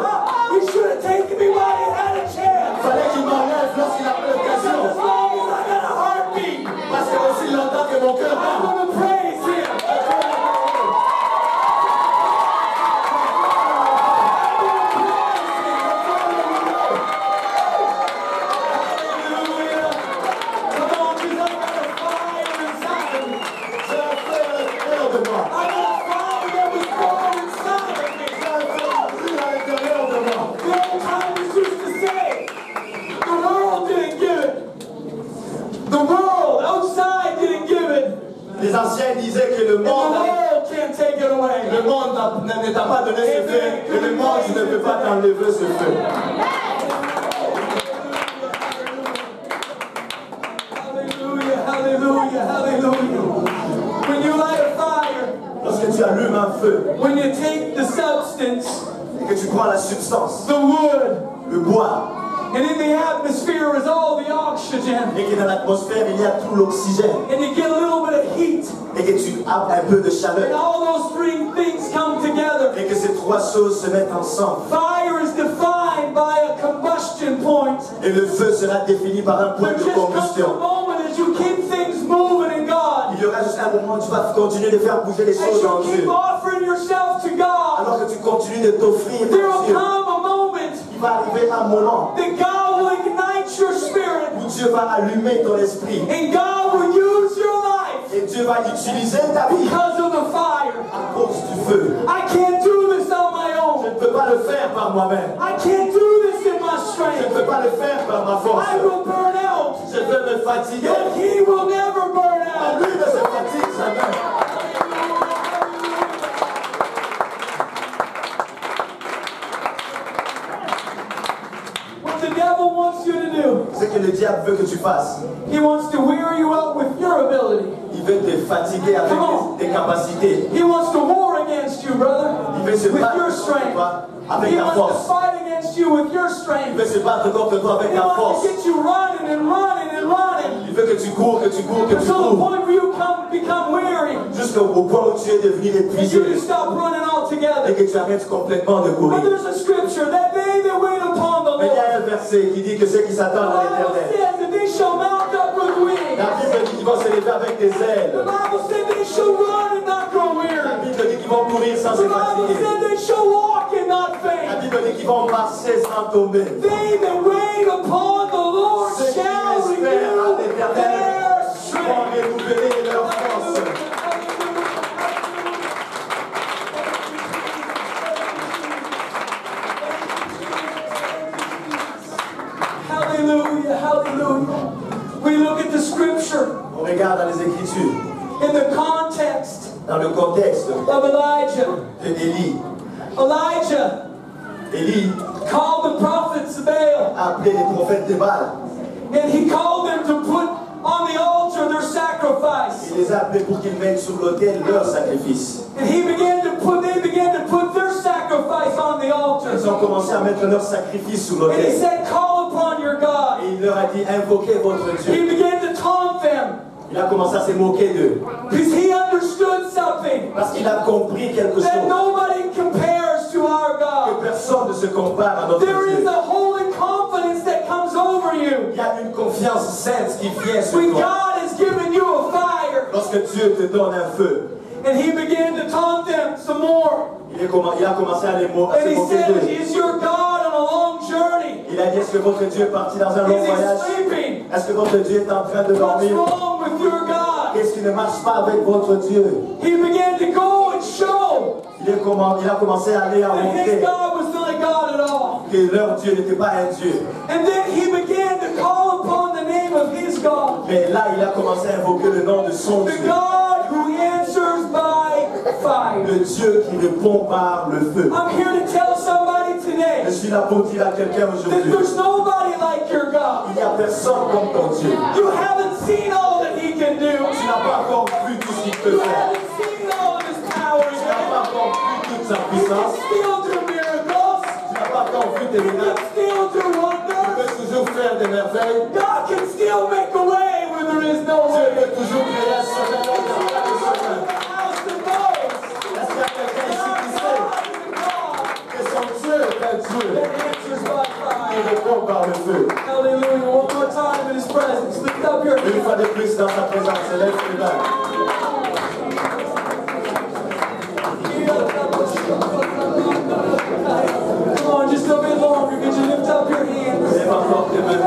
He should have taken me while he had a chance. Fallait qu'il m'enlève lorsqu'il a pris As l'occasion. long as I got a heartbeat, Parce que aussi longtemps que mon cœur I'm bat, going to praise him. Hallelujah. Come on, 'cause I got a fire inside of me. j'ai un feu à l'intérieur de moi. I got a fire that was born inside of me. J'ai un feu qui brûle à l'intérieur de moi. The old timers used to say, the world didn't give it. The world outside didn't give it. Les anciens disaient que le And the monde world can't take it away. ne t'a pas donné ce feu, et le monde ne peut pas t'enlever ce feu. Hallelujah, hallelujah, hallelujah. When you light a fire, Lorsque tu allumes un feu when you take the substance, et que tu prends la substance, the wood, le bois, and in the atmosphere is all the oxygen, et que dans l'atmosphère il y a tout l'oxygène, and you get a little bit of heat, et que tu as un peu de and chaleur, all those three things come together. et que ces trois choses se mettent ensemble. Fire is defined by a combustion point. Et le feu sera défini par un point There de just comes a combustion. moment as you keep things moving in God. Il y aura jusqu'à un moment où tu vas continuer de faire bouger les As choses en you keep Dieu. offering yourself to God, Alors que tu continues de t'offrir there à will Dieu, come a moment il va arriver un moment that God will ignite your spirit, où Dieu va allumer ton esprit. and God will use your life Et Dieu va utiliser ta vie because of the fire. à cause du feu. I can't do this on my Je own. ne peux pas le faire par moi-même. I can't do this in my Je ne strength. peux pas le faire par ma force. I will burn out, Je vais me fatiguer. but He will never burn out. Lui ne se fatigue jamais. What the devil wants you to do, Ce que le diable veut que tu fasses, he wants to wear you out with your ability. il veut te fatiguer avec tes capacités. He wants to war against you, brother, Il veut se with battre your contre strength. toi avec He ta wants to force. fight against you with your Il strength. veut se battre contre toi avec He ta wants force. to get you running and running and running Il veut que tu cours, que tu cours, que tu until the cours. point where you become weary Jusqu'au point où tu es devenu and épuisé. you just stop running Et altogether. que tu arrêtes complètement de But courir. there's a scripture that they that wait upon the Mais il y Lord, a un verset qui dit que ceux qui the s'attendent à Bible l'éternel, says that they shall mount up with wings. la Bible dit qu'ils vont se lever avec des The ailes. Bible said they shall run and not grow La weary. Bible dit qu'ils vont courir sans The se Bible fatiguer. said they shall walk and not La faint. Bible dit qu'ils vont marcher sans tomber. They that wait upon the Lord Ceux qui shall espèrent à renew l'éternel their vont strength. renouveler leur force. Hallelujah, hallelujah. We look at the scripture On regarde dans les Écritures, in the context dans le contexte of Elijah. d'Élie. Elijah Élie called the prophets of Baal, a appelé les prophètes de Baal. and he called them to put on the altar their sacrifice. Il les a appelés pour qu'ils mettent sur l'autel leur sacrifice. And they began to put their sacrifice on the altar. Ils ont commencé à mettre leur sacrifice sur And he l'autel. said, call upon your God. Et il leur a dit, invoquez votre Dieu. He began to taunt them Il a commencé à se moquer d'eux. because he understood something Parce qu'il a compris quelque that chose. nobody compares to our Que God. personne ne se compare à notre There is Dieu. a holy confidence that comes over you Il y a une confiance sainte qui vient sur when toi. God has given you a fire. Lorsque Dieu te donne un feu, And he began to taunt them some more. il a commencé à, à And se he moquer said, d'eux. is your God on a long journey? Il a dit, est-ce que votre Dieu est parti dans un long Is he voyage? sleeping? Est-ce que votre Dieu est en train de What's dormir? wrong with your God? Qu'est-ce qui ne marche pas avec votre Dieu? He began to go and show Il a commencé à aller à that his montrer God was not a God at all. que leur Dieu n'était pas un Dieu. And then he began to call upon the name of his God. Mais là, il a commencé à invoquer le nom de son The Dieu. God who answers by fire. Le Dieu qui répond par le feu. I'm here to tell somebody Je today suis là pour dire à quelqu'un that aujourd'hui, there's nobody like your God. il n'y a personne comme ton Dieu. You haven't seen all that he can do. Tu n'as pas encore vu tout ce qu'il peut You faire. haven't seen all of his power Tu n'as pas yet. encore vu toute sa He can puissance. still do miracles. Tu n'as pas encore vu tes He can miracles. still do Tu wonders. peux toujours faire des merveilles. God can still make a way where there is no Dieu way. peut toujours créer un chemin là où il n'y a pas de chemin. The house that knows Est-ce qu'il y a quelqu'un ici qui God sait is a God que son Dieu est un Dieu that answers by qui fire. répond par le feu? Hallelujah. One more time in his presence. Lift up your Une fois hands. de plus dans sa présence, lève les mains. Come on, just a bit longer. Could you lift up your hands? Lève encore tes mains.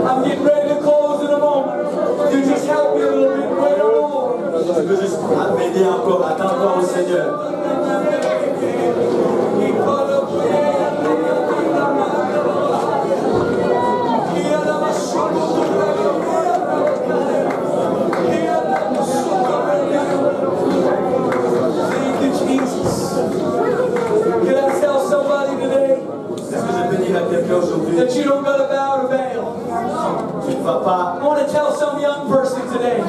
I'm getting ready to close in a moment. You just help me a little bit. Wait on the Lord. Tu peux juste m'aider encore, attends encore au Seigneur. Thank you, Jesus. Can I tell somebody today Est-ce que je peux dire à quelqu'un aujourd'hui, that you don't got to bow to Baal? tu ne vas pas, I want to tell some young person today,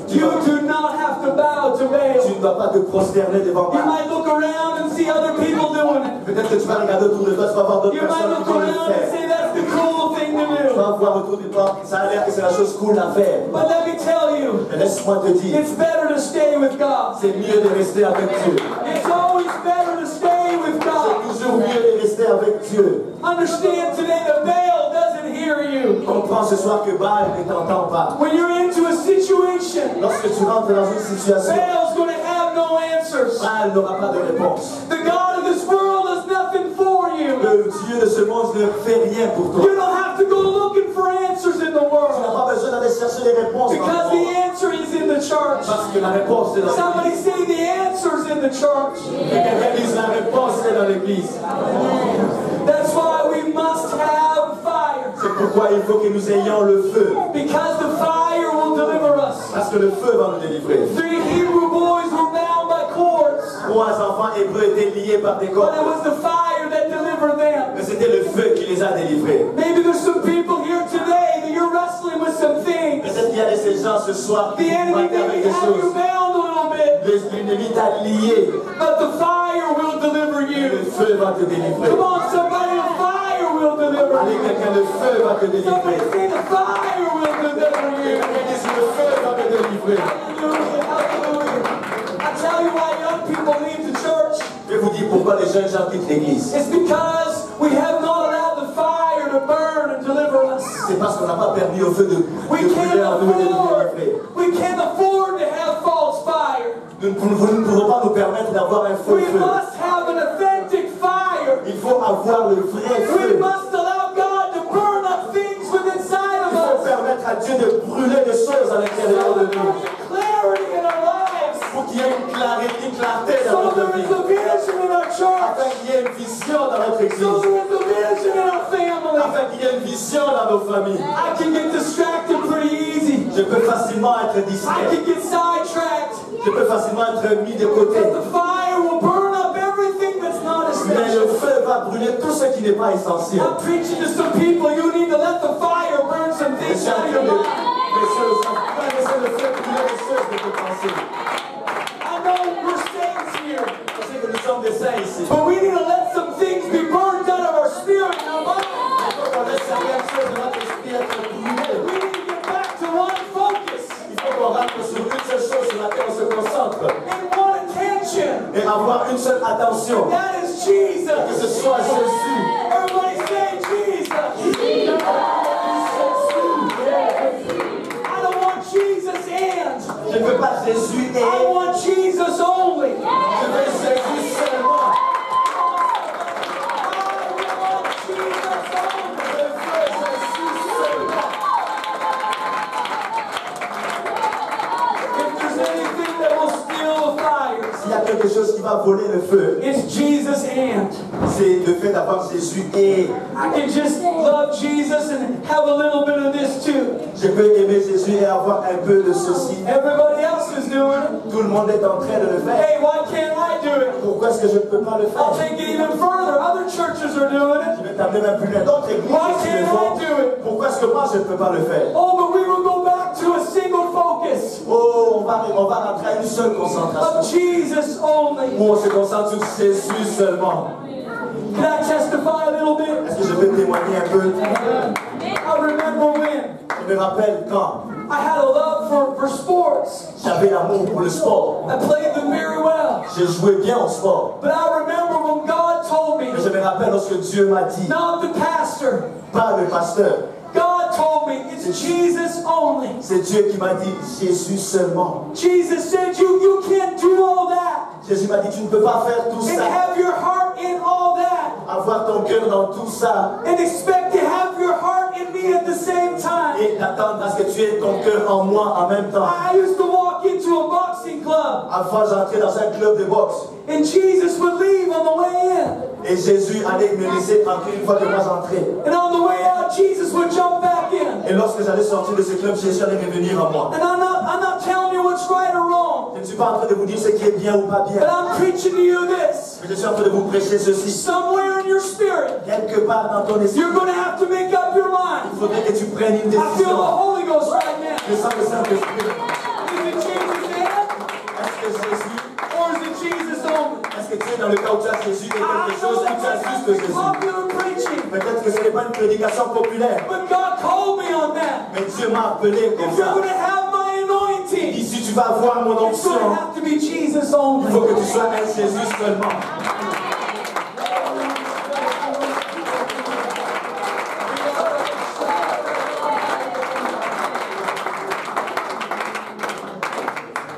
you do not have to bow to tu Baal. ne vas pas te prosterner devant You Baal. might look around and see other people doing it. Peut-être que tu vas regarder autour de toi, tu vas voir d'autres You might personnes look qui vont le around and faire. say that's the cool thing to Tu do. vas voir autour de toi, ça a l'air que c'est la chose cool à faire. But let me tell you, Mais laisse-moi te dire, it's better to stay with God. c'est mieux de rester avec Dieu. It's always better to stay with C'est God. toujours mieux de rester avec Dieu. Understand today that Baal doesn't hear you. Comprends ce soir que Baal ne t'entend pas. When you're into a situation, Lorsque tu rentres dans une situation, Baal's going to have no answers. Baal n'aura pas de réponse. The God of this world does nothing for you. Le Dieu de ce monde ne fait rien pour toi. You don't have to go looking for answers in the Tu n'as world pas besoin d'aller chercher les réponses dans because le the monde. answer is in the church. Parce que la réponse est dans Somebody l'église. say the answer's in the church. Que quelqu'un dise la réponse est dans l'église. That's why we must have fire. C'est pourquoi il faut que nous ayons le feu. Because the fire will deliver us. Parce que le feu va nous délivrer. 3 Hebrew boys were bound by cords, 3 enfants hébreux étaient liés par des but cordes. it was the fire that delivered them. Mais c'était le feu qui les a délivrés. Maybe there's some people here today that you're wrestling with some things. Peut-être qu'il y a de ces gens ce soir The qui enemy battent avec may des have you choses. bound a little bit, L'ennemi t'a lié. but the fire will deliver Le you. feu va te délivrer. Come on, somebody, the fire will deliver Allez, you. quelqu'un, le feu va te Somebody délivrer. say the fire will deliver you. Quelqu'un dise le feu va te délivrer. Hallelujah, hallelujah. I tell you why young people leave the church. Je vais vous dire pourquoi les jeunes gens quittent l'église. It's because we have not allowed the fire to burn and deliver us. C'est parce qu'on n'a pas permis au feu de We brûler en nous et de nous délivrer. can't afford to have false fire. Nous ne pouvons pas nous permettre d'avoir un faux We feu. must have an authentic fire. Il faut avoir le vrai We feu. must allow God to burn up things within inside Il of faut us. permettre à Dieu de brûler des choses à l'intérieur de nous. Clarity in our lives. Pour qu'il y ait une clarté dans So notre there vie. is a vision in our church. Afin qu'il y ait une vision dans notre So église. there is a vision in our family. Afin qu'il y ait une vision dans nos familles. I can get distracted pretty easy. Je peux facilement être I distrait. can get sidetracked. Je peux facilement être mis de côté. But the fire will burn up everything that's not Mais le essential. feu va brûler tout ce qui n'est pas essentiel. I'm preaching to some people. You need to let the fire burn some Et things out of chacun your de life. les choses, pas laisser le feu brûler les choses de tes pensées. I know we're saints here, Je sais que nous sommes des saints ici. but we need to let some things be burned out of our spirit and our mind. Il faut qu'on laisse certaines choses de notre esprit être brûlées. We need to get back to one focus Il faut qu'on rentre sur une seule chose sur laquelle on se concentre. and one attention. Et avoir une seule attention. That is Que Jesus. ce soit Jésus. Everybody say Jesus. I don't want Jesus and. Je ne veux pas Jésus et I want Jesus only. je veux Jésus seulement. I want qui va voler le feu, it's Jesus' hand. c'est le fait d'avoir Jésus et I can just love Jesus and have a little bit of this too. je peux aimer Jésus et avoir un peu de ceci. Everybody else is doing it. Tout le monde est en train de le faire. Hey, why can't I do it? Pourquoi est-ce que je ne peux pas le I'll faire? take it even further. Other churches are doing Je it. vais t'amener même plus loin. D'autres églises Why aussi le can't font. I do it? Pourquoi est-ce que moi je ne peux pas le faire? Oh, but we will go back to a single focus Oh, on va rentrer à une seule concentration. of Jesus only. Où on se concentre sur Jésus seulement. Can I testify a little bit? Est-ce que je peux témoigner un peu? I remember when Je me rappelle quand I had a love for sports. j'avais l'amour pour le sport. I played them very well. Je jouais bien au sport. But I remember when God told me, Mais je me rappelle lorsque Dieu m'a dit, not the pastor, pas le pasteur, God told me it's Jesus only. c'est Dieu qui m'a dit Jésus seulement. Jesus said you can't do all that Jésus m'a dit, tu ne peux pas faire tout and ça, have your heart in all that avoir ton cœur dans tout ça and expect to have your heart in me at the same time. et t'attendre à ce que tu aies ton cœur en moi en même temps. I used to walk into a boxing club Avant, j'entrais dans un club de boxe and Jesus would leave on the way in. et Jésus allait me laisser tranquille une fois que moi j'entrais. And on the way out, Jesus would jump back in. Et lorsque j'allais sortir de ce club, Jésus allait revenir en moi. And I'm not telling you what's right or wrong, Je ne suis pas en train de vous dire ce qui est bien ou pas but bien, I'm preaching to you this. mais je suis en train de vous prêcher ceci. Somewhere in your spirit, Quelque part dans ton esprit, you're going to have to make up your mind. il faudrait que tu prennes une I feel the décision. Holy Ghost right now. Je sens le Saint-Esprit. Is it Jesus' hand Est-ce que Jésus, or is it Jesus only? est-ce que tu es dans le cas où tu as Jésus et I quelque chose know où tu as that's juste Jésus? popular preaching, Peut-être que ce n'est pas une prédication populaire, but God called me on that. mais Dieu m'a appelé comme If you're ça. going to have my anointing, Ici, tu vas avoir mon it's going to onction. have to be Jesus Il faut only. que tu sois un Jésus seulement.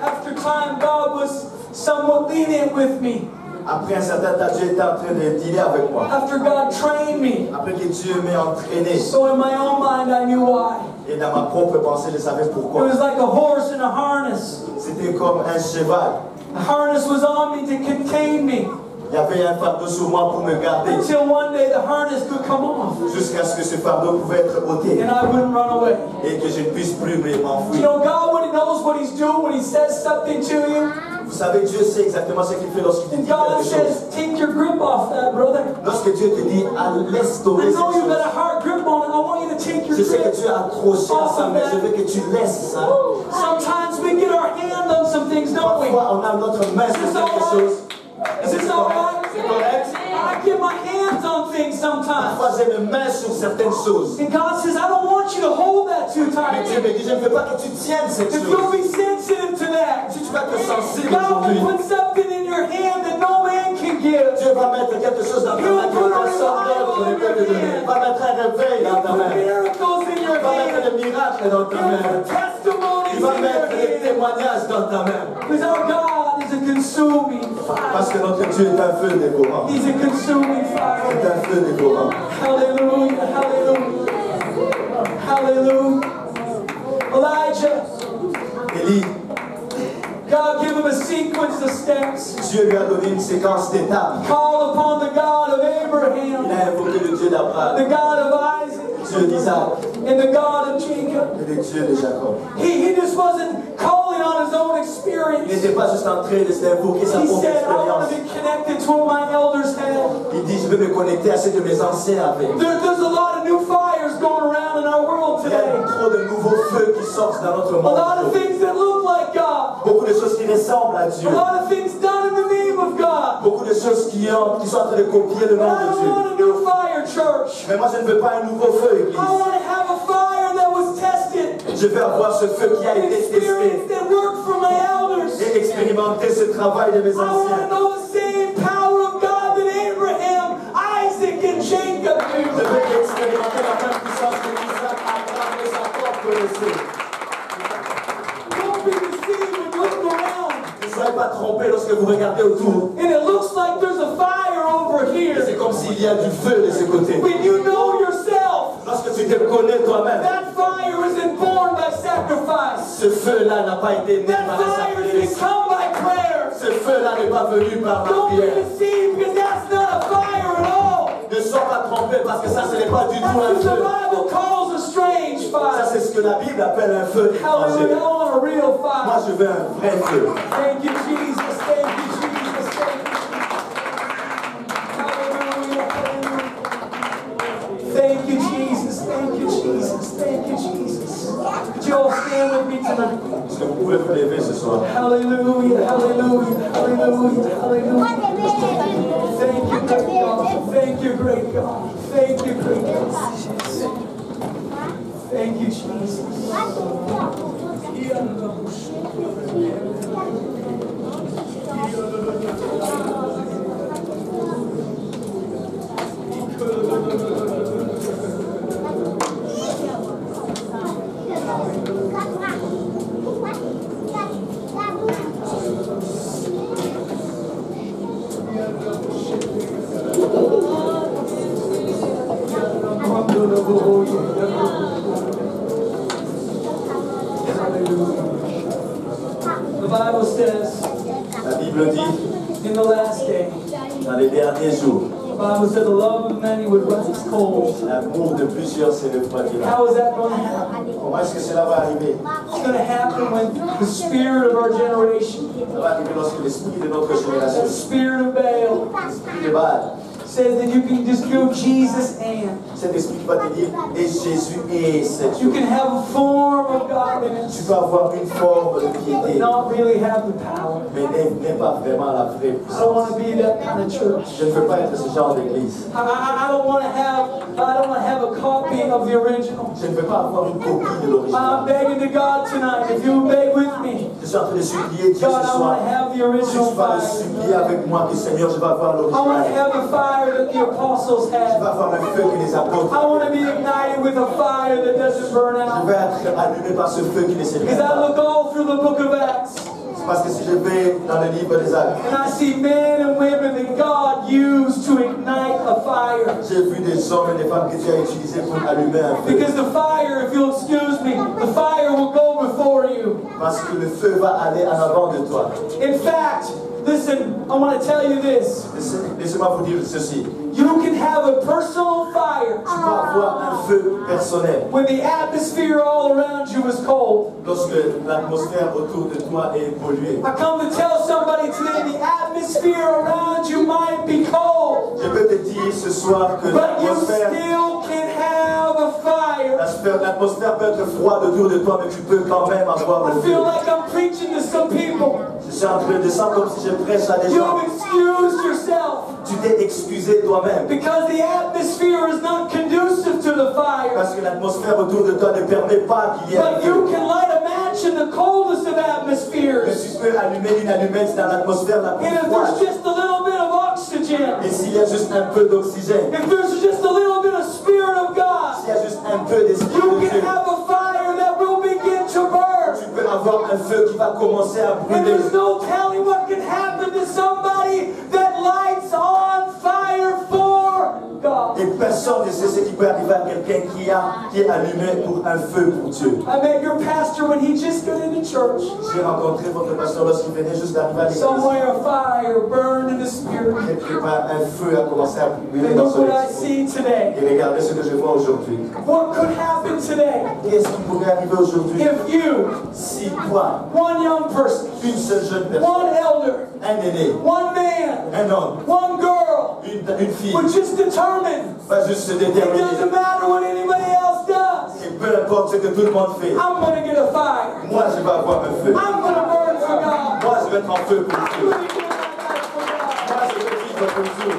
After time, God was somewhat lenient with me. Après un certain temps, Dieu était en train de dealer avec moi. After God trained me. Après que Dieu m'ait entraîné, So in my own mind, I knew why. et dans ma propre pensée, je savais It pourquoi. was like a horse in a harness. C'était comme un cheval. The harness was on me to contain me Il y avait un fardeau sur moi pour me garder, until one day the harness could come off jusqu'à ce que ce fardeau pouvait être ôté and I wouldn't run away. et que je ne puisse plus You m'enfuir. know, God when He knows what He's doing when He says something to you. Vous savez, Dieu sait exactement ce qu'il fait lorsqu'il te And dit God quelque chose. says, take your grip off that, brother. Lorsque Dieu te dit, ah, laisse I tomber cette know you've got chose. a hard grip on it. I want you to take your Je sais que grip. tu es accroché à ça, mais je veux que tu laisses ça. Sometimes we get our hand on some things, don't we? Parfois, on a notre main sur quelque chose. Is this all right? C'est correct? I get my hands on things sometimes. Parfois, j'ai mes mains sur certaines choses. And God says, I don't want you to hold that too Mais Dieu tight. me dit, je ne veux pas que tu tiennes cette If you'll chose. be sensitive to that, Si tu vas être sensible God aujourd'hui, will put something in your hand that no man can give. Dieu va mettre quelque chose dans ta main que personne d'autre ne peut te donner. Il va mettre un réveil dans He'll ta put main. miracles in your Il va mettre hand. des miracles dans ta He'll main. put testimonies Il va in mettre des your hand. témoignages dans ta main. Because our God is a consuming Parce fire. que notre Dieu est un feu dévorant. He's a consuming C'est fire. un feu dévorant. Hallelujah, hallelujah, hallelujah. Elijah, Élie, God gave him a sequence of steps. Dieu lui a donné une séquence d'étapes. Called upon the God of Il Abraham, a invoqué le Dieu d'Abraham, the God of Isaac, Dieu d'Isaac and the God of Jacob. et le Dieu de Jacob. He just wasn't calling on his own Il experience. n'était pas juste en train d'invoquer sa He propre said, I want expérience. to be connected to what my elders had. Il dit, je veux me connecter à ce que mes anciens avaient. There's a lot of new fires going around in our world Il y a today. trop de nouveaux feux qui sortent dans notre A lot of monde. things that look like God. Beaucoup de choses qui ressemblent à Dieu. A lot of things done in the name of God. Beaucoup de choses qui sont en train de copier le But nom I de don't Dieu. want a new fire, church. Mais moi, je ne veux pas un nouveau feu, I Église. want to have a fire that was tested. Je veux avoir ce feu qui a An été experience testé that worked for my elders. et expérimenter ce travail de mes I want to anciens. know the same power of God that Abraham, Isaac, and Jacob Je knew. veux expérimenter la même puissance que Isaac, Abraham et Jacob connaissaient. Don't be deceived when you look around Ne soyez pas trompés lorsque vous regardez autour. and it looks like there's a fire over Et c'est here. comme s'il y a du feu de ce côté. When you know yourself, Lorsque tu te connais toi-même, that fire isn't born by sacrifice. ce feu-là n'a pas été né That par un fire didn't sacrifice. come by prayers. Ce feu-là n'est pas venu par ma Don't be prière. deceived because that's not a fire at all. Ne sois pas trompé parce que ça, ce n'est pas du tout un That's what the feu. Bible calls a strange Ça, fire. c'est ce que la Bible appelle un feu Hallelujah. étranger. I want a real Moi, fire. je veux un vrai feu. Thank you, Jesus. Thank you, Jesus. Thank you, Jesus. Hallelujah. Hallelujah. Thank you, Jesus. Thank you, Jesus. Thank you, Jesus. Could you all stand with me tonight? Est-ce que vous pouvez vous lever ce soir? Hallelujah. Hallelujah. Hallelujah. Hallelujah. Thank you, great God. Thank you, great God. Thank you, great God. Thank you, Jesus. The Bible says La Bible dit, in the last day, dans les derniers jours, the Bible said the love of many would rise cold. l'amour de plusieurs se refroidira. How is that going to happen? Comment est-ce que cela va arriver? It's going to happen when the spirit of our generation, Ça va arriver lorsque l'esprit de notre the génération, spirit of Baal, l'esprit de Baal, says that you can just go Jesus and cet esprit qui va te dire, et Jésus est cette you chose. can have a form of Tu godliness, peux avoir une forme de but piété, not really have the power. mais n'est pas vraiment la vraie I don't puissance. want to be that kind of church. Je ne veux pas être ce genre d'église. I don't want to have a copy of the original. Je ne veux pas avoir une copie de I'm l'original. begging to God tonight, if you beg with me, Je suis en train de supplier Dieu God, ce I soir. want to have the Si original tu vas le fire. supplier avec moi, que Seigneur, je vais avoir I want to l'original. have the fire that the apostles Je vais had. avoir le feu que les apôtres I want to avaient. be ignited with a fire that doesn't burn Je out. vais être allumé par ce feu qui ne s'éteint Because I pas. look all through the book of Acts, C'est parce que si je vais dans le livre des Actes, and I see men and women that God used to ignite a fire. j'ai vu des hommes et des femmes que Dieu a utilisés pour allumer un feu. Because the fire, if you'll excuse me, the fire will go before you. Parce que le feu va aller en avant de toi. In fact, listen, I want to tell you this. Laissez-moi vous dire ceci. You can have a personal fire Tu peux avoir un feu personnel when the atmosphere all around you is cold. lorsque l'atmosphère autour de toi est polluée. I come to tell somebody today the atmosphere around you might be cold, Je peux te dire ce soir que but you l'atmosphère still can have a fire. l'atmosphère peut être froide autour de toi, mais tu peux quand même avoir I le feel feu. like I'm preaching to some people. Je suis en train de ça comme si je prêche à des gens. You've excused yourself Tu t'es excusé toi-même. because the atmosphere is not conducive to the fire. Parce que l'atmosphère autour de toi ne permet pas qu'il y ait un But you feu. can light a match in the coldest of Mais atmospheres. tu peux allumer une allumette dans l'atmosphère la plus And if froide. there's just a little bit of oxygen, Et s'il y a juste un peu d'oxygène, if there's just a little bit of Spirit of God, s'il y a juste un peu d'esprit you de can Dieu, have a fire that will begin to burn. tu peux avoir un feu qui va commencer à And brûler. there's no telling what can happen to somebody that lights on fire for God. Et personne ne sait ce qui peut arriver à quelqu'un qui est allumé pour un feu pour Dieu. I met your pastor when he just got into church. J'ai rencontré votre pasteur lorsqu'il venait juste d'arriver à l'église. Somewhere a fire burned in the Spirit. Quelque part, un feu a commencé à brûler And dans look son what I esprit. see today. Et regardez ce que je vois aujourd'hui. What could happen today Qu'est-ce qui pourrait arriver aujourd'hui if you, si toi, one young person, une seule jeune personne, one elder, un aîné, one man, un homme, one girl une fille, would just determine va juste se it déterminer. doesn't matter what anybody else does. Et peu importe ce que tout le monde fait, I'm going to get a fire. moi je vais avoir un feu. I'm going to burn for God. Moi je vais être en feu pour I'm Dieu. going to give my life for God. Moi je vais vivre pour Dieu.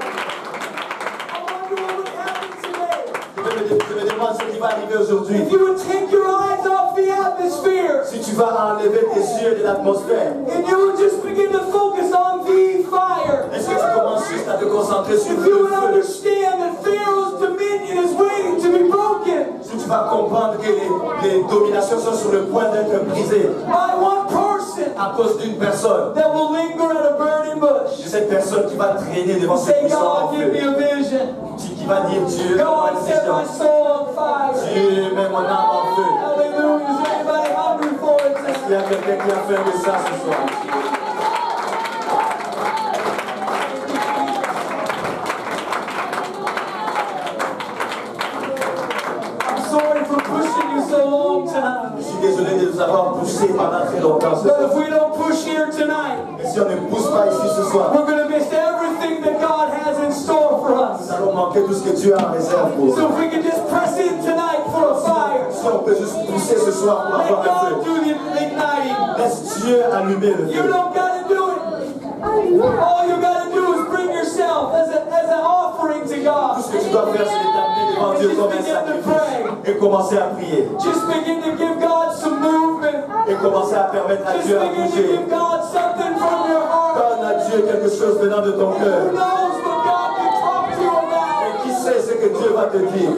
I wonder what would happen today Je me demande ce qui va arriver aujourd'hui. if you would take your eyes off the atmosphere Si tu vas enlever tes yeux de l'atmosphère, and you would just begin to focus on the fire. est-ce que tu commences juste à te concentrer sur If le you would feu? understand that Pharaoh's dominion is waiting to be broken Si tu vas comprendre que les dominations sont sur le point d'être brisées by one person à cause d'une personne, that will linger at a burning bush. de cette personne qui va traîner devant cette Say, puissance en God, give me feu, a vision. qui va dire Dieu, God, set my soul on fire. Dieu, mets mon âme en feu. Hallelujah. Is there anybody qu'il y a quelqu'un qui a faim de ça ce soir? I'm sorry for pushing you so long tonight. Je suis désolé de vous avoir poussé pendant très longtemps ce But soir. if we don't push here tonight, Et si on ne pousse pas ici ce soir, we're going to miss everything that God has in store for us. nous allons manquer tout ce que Dieu a en réserve pour nous. So if we can just press in tonight for a fire, Si on peut juste pousser ce soir pour let avoir un God feu, do the igniting. laisse Dieu allumer le You feu. don't got to do it. All you got to do is bring yourself as an offering to Tout God. ce que tu dois faire, c'est t'amener devant Dieu comme un sacrifice et commencer à prier. Just begin to give God some movement. Et commencer à permettre à Just Dieu à begin to bouger. give God something from your heart. Donne à Dieu quelque chose venant de ton Who cœur. knows what God can talk to you about? Et qui sait ce que Dieu va te dire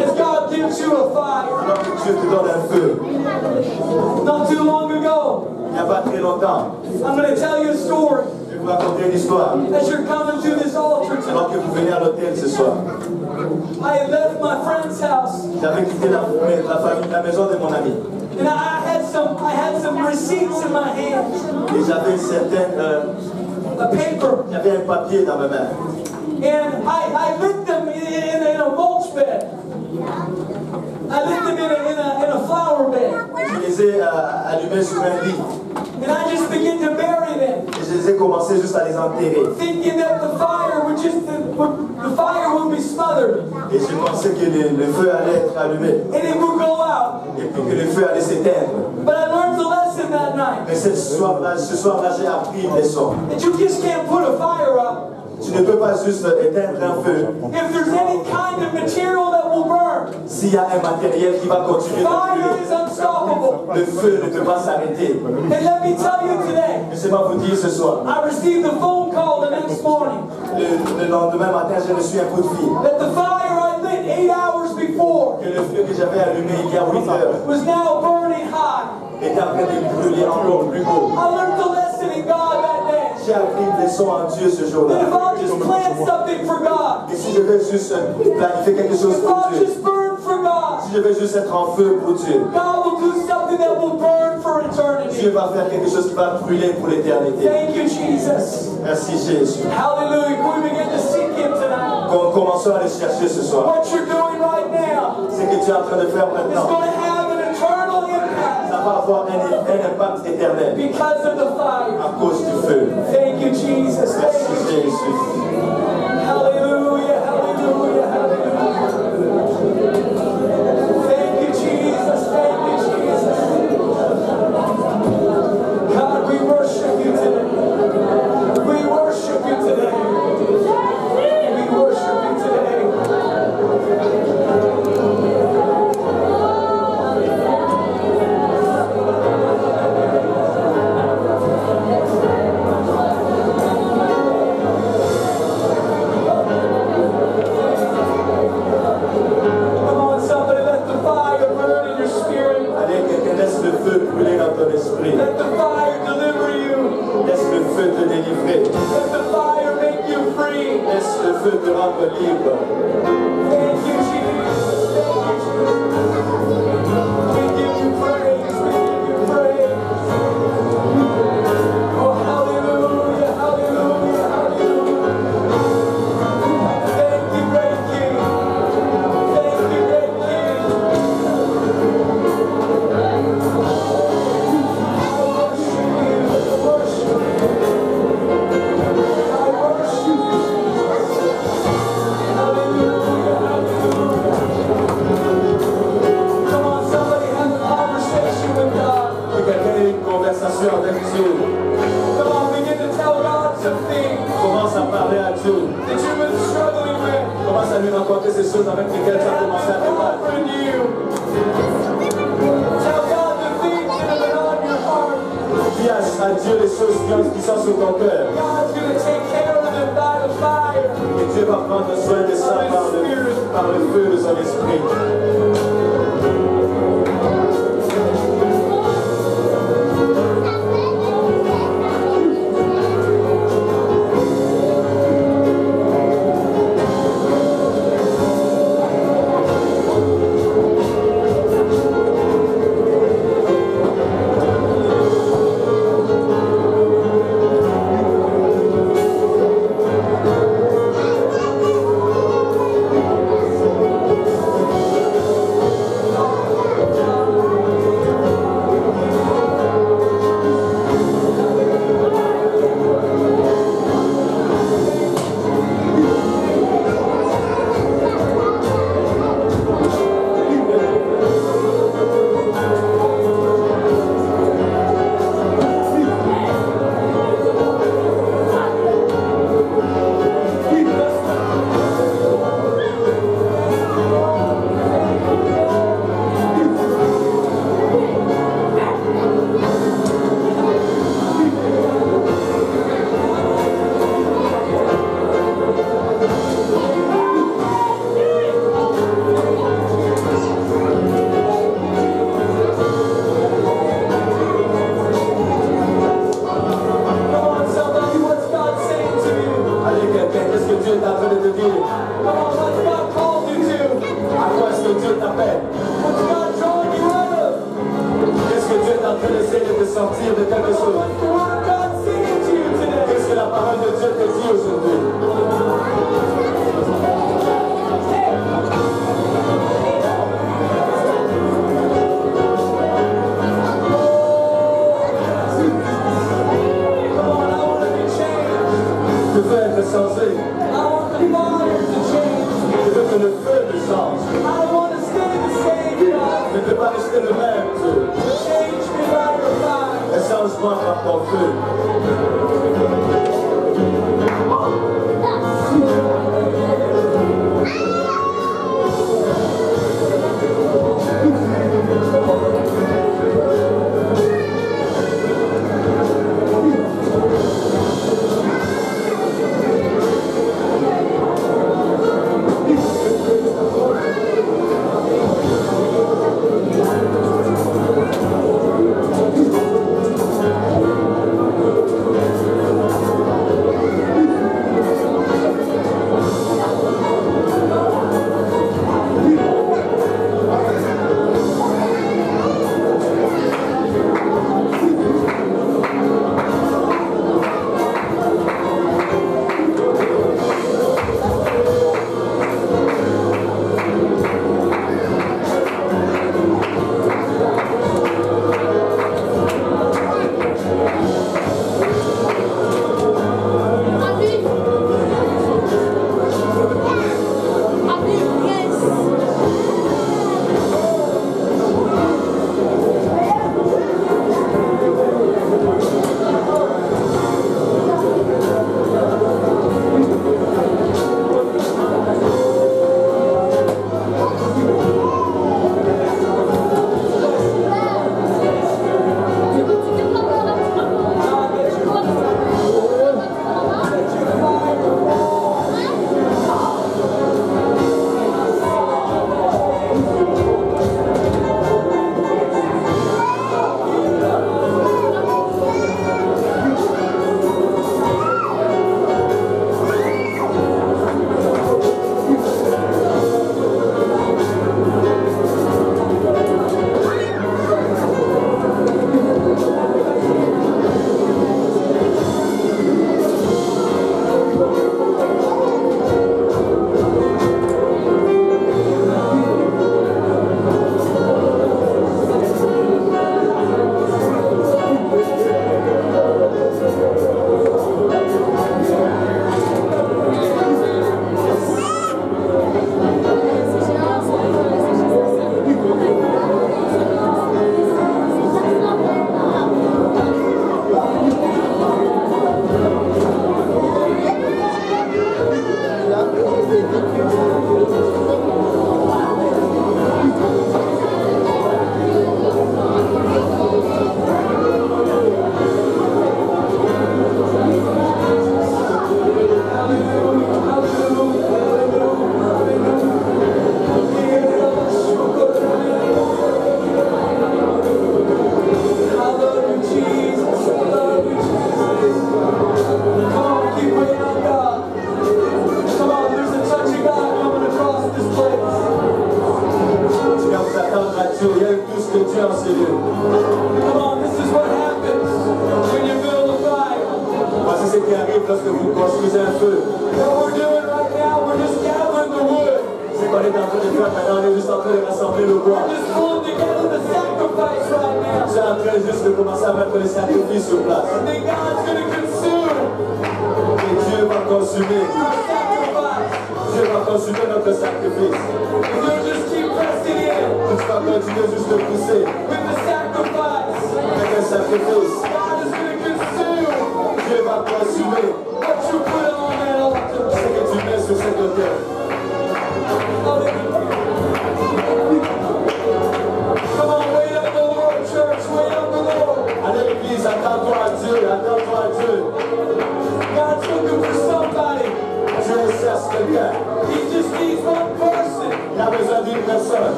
As God gives you a fire. alors que Dieu te donne un feu. Not too long ago, Il n'y a pas très longtemps, I'm going to tell you a story. je vais vous raconter une histoire. As you're coming to this altar Alors tonight, que vous venez à l'hôtel ce soir, I had left my friend's house. j'avais quitté la maison de mon ami. And I had some receipts in my hand, Et j'avais a paper, j'avais un papier dans ma main. and I lit them in a mulch bed. I lit them in a flower bed, Je les ai allumés sur un lit. and I just began to bury them, Et je les ai commencé juste à les enterrer. thinking that the fire would be smothered, Et je pensais que le feu allait être allumé. and it would go out. Et puis que le feu allait s'éteindre. But I learned the lesson that night Mais ce soir-là, j'ai appris une leçon. that you just can't put a fire out. Tu ne peux pas juste éteindre un feu. If there's any kind of material that will burn, S'il y a un matériel qui va continuer de fire brûler, is unstoppable. le feu ne peut pas s'arrêter. And let me tell you today, Laissez-moi vous dire ce soir, I received a phone call the next morning le lendemain matin, j'ai reçu un coup de fil. that the fire I lit 8 hours before Que le feu que j'avais allumé il y a 8 heures was now burning hot. était en train de brûler encore plus beau. I learned the lesson in God that day. J'ai appris une leçon en Dieu ce That jour-là. if I'll just plant something for God, Et si je vais juste planifier quelque chose if pour I'll Dieu, just burn for God, si je vais juste être en feu pour Dieu, God will do something that will burn for Dieu eternity. va faire quelque chose qui va brûler pour l'éternité. Thank you, Jesus. Merci Jésus. Hallelujah. Can we begin to seek Him tonight? Commençons à les chercher ce soir. What you're doing right now Ce que tu es en train de faire is maintenant, going to have an eternal impact ça va avoir un impact éternel because of the fire. à cause du feu. Thank you, Jesus. Thank Merci you, Jesus. Jésus. Hallelujah, hallelujah, hallelujah. Thank you, Jesus. Thank you, Jesus. God, we worship you today. We worship you today. We worship you today. Come on, somebody, let the fire burn in your spirit. Allez, quelqu'un laisse le feu brûler dans ton esprit. Let the fire deliver you. Laisse le feu te délivrer. Let the fire make you free. Laisse le feu te rendre libre. Thank you, Jesus. Thank you, Jesus. We give you praise. We give you praise. Oh, hallelujah, hallelujah, hallelujah. Thank you, great King. Thank you, great King. I worship you. I worship you. Hallelujah, hallelujah. Come on, somebody have a conversation with God. Que quelqu'un ait une conversation avec Dieu. Come on, begin to tell God some things Commence à parler à Dieu. that you've been struggling with. Commence à lui raconter ces choses avec lesquelles tu as commencé à te battre. Offering you. Tell God the things that have been on your heart. Dis à Dieu les choses qui sont sur ton cœur. God's going to take care of them by the fire. Et Dieu va prendre soin de ça par le feu de son esprit. veux essayer de te sortir de quelque chose. Qu'est-ce que la parole de Dieu te dit aujourd'hui? Je veux être changé. Je veux que le feu me change. Je ne veux pas rester le même, Dieu. Et change-moi par ton feu.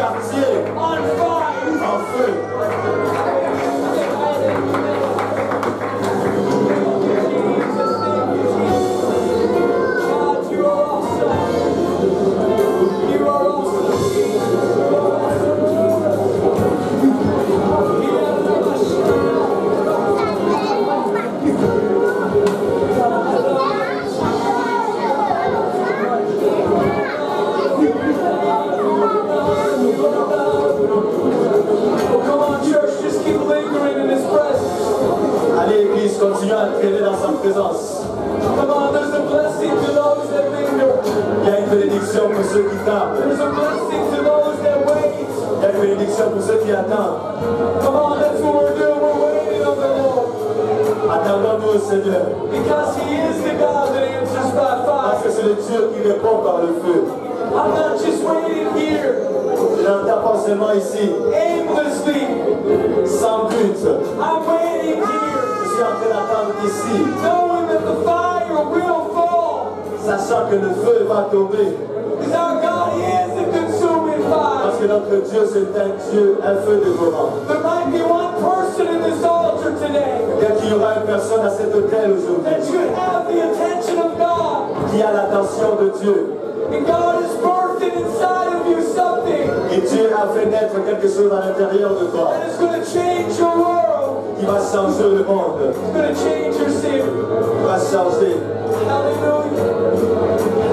quartier. On fire. En feu. God, you are awesome. You are Allez, Église, continuez à traîner dans sa présence. Come on, there's a blessing to those that linger. Il y a une bénédiction pour ceux qui tardent. There's a blessing to those that wait. Il y a une bénédiction pour ceux qui attendent. Come on, that's what we're doing. We're waiting on the Lord. Attendons-nous au Seigneur. Because He is the God that answers by Parce que fire. c'est le Dieu qui répond par le feu. I'm not just waiting here Je n'entends pas seulement ici, aimlessly. sans but. I'm waiting here Je suis en train d'attendre ici, knowing that the fire will fall. sachant que le feu va tomber. Because our God is a consuming Parce fire. que notre Dieu, c'est un Dieu, un feu dévorant. There might be one person in this altar today Peut-être qu'il y aura une personne à cet hôtel aujourd'hui that should have the attention of God. qui a l'attention de Dieu. And God is birthing inside of you something Et Dieu a fait naître quelque chose à l'intérieur de toi that is going to change your world. qui va changer le monde, It's going to change your city. qui va changer. Hallelujah.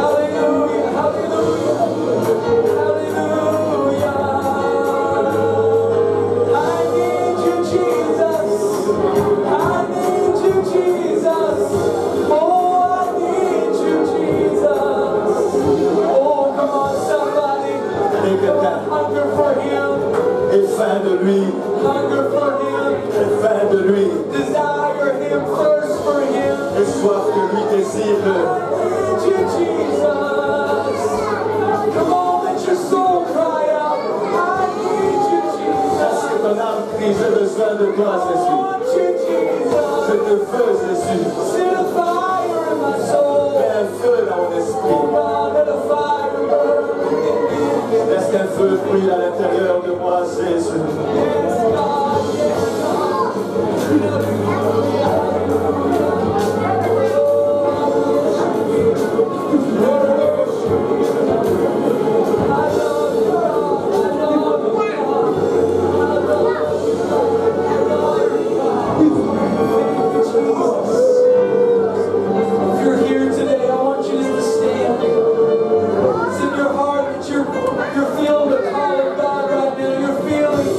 Hallelujah. Hallelujah. Hallelujah. I need you, Jesus. I need you, Jesus. Oh, I need you, Jesus. Oh, come on, somebody. Et quelqu'un Hunger for Him. est faim de lui, Hunger for Him. est faim de lui, Desire Him. Thirst for Him. et soif que lui désire. I need you, Jesus. Come on, let your soul cry out. I need you, Parce que Jesus. ton âme crie, j'ai besoin de toi, I Jésus. want you, Je Jesus. te veux, Jésus. Set a fire in my soul. Mets un feu dans mon Oh esprit. God, let a fire burn within me. Laisse qu'un feu brûle à l'intérieur de moi, Jésus. Yes, God, yes, God. If you're here today, I want you just to stand. It's in your heart that you're feeling the call of God right now. You're feeling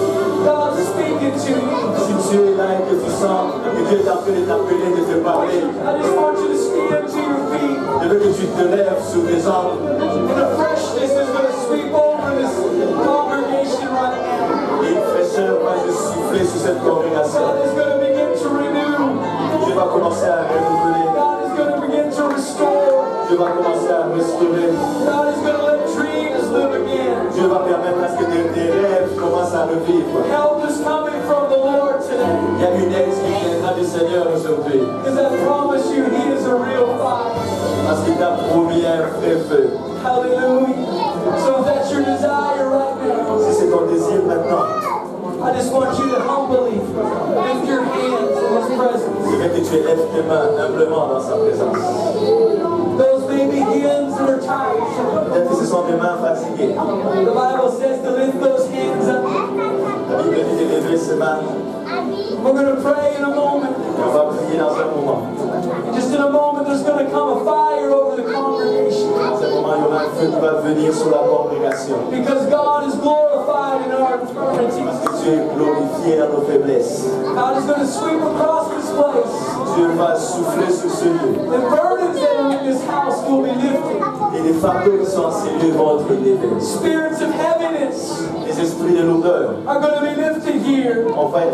God speaking to you. Si tu es là et que tu sens que Dieu est en train de t'appeler, de te parler, I just want you to stand to your feet. je veux que tu te lèves sur tes jambes. And a freshness is going to sweep over this congregation right now. Et une fraîcheur va se souffler sur cette congrégation. God is going to begin to renew. Dieu va commencer à renouveler. God is going to begin to restore. Dieu va commencer à restaurer. God is going to let dreams live again. Dieu va permettre à ce que tes rêves commencent à revivre. Help is coming from the Lord today. Il y a une aide qui viendra du Seigneur aujourd'hui. Because I promise you, He is a real fire. Parce qu'il t'a promis un vrai feu. Hallelujah. So if that's your desire right now, Si c'est ton désir maintenant, I just want you to humbly lift your hands in His presence. je veux que tu lèves tes mains humblement dans sa présence. Those baby hands that are tired. Peut-être que ce sont des mains fatiguées. The Bible says to lift those hands up. La Bible dit de lever ses mains. We're going to pray in a moment. Et on va prier dans un moment. Just in a moment, there's going to come a fire over the congregation. Dans un moment, il y aura un feu qui va venir sur la congrégation. Because God is glorified in our infirmities. Parce que Dieu est glorifié dans nos faiblesses. God is going to sweep across this place. Dieu va souffler sur ce lieu. The burdens that are in this house will be lifted. Et les fardeaux qui sont en ces lieux vont être levés. Spirits of heaviness Les esprits de lourdeur are going to be lifted here. vont être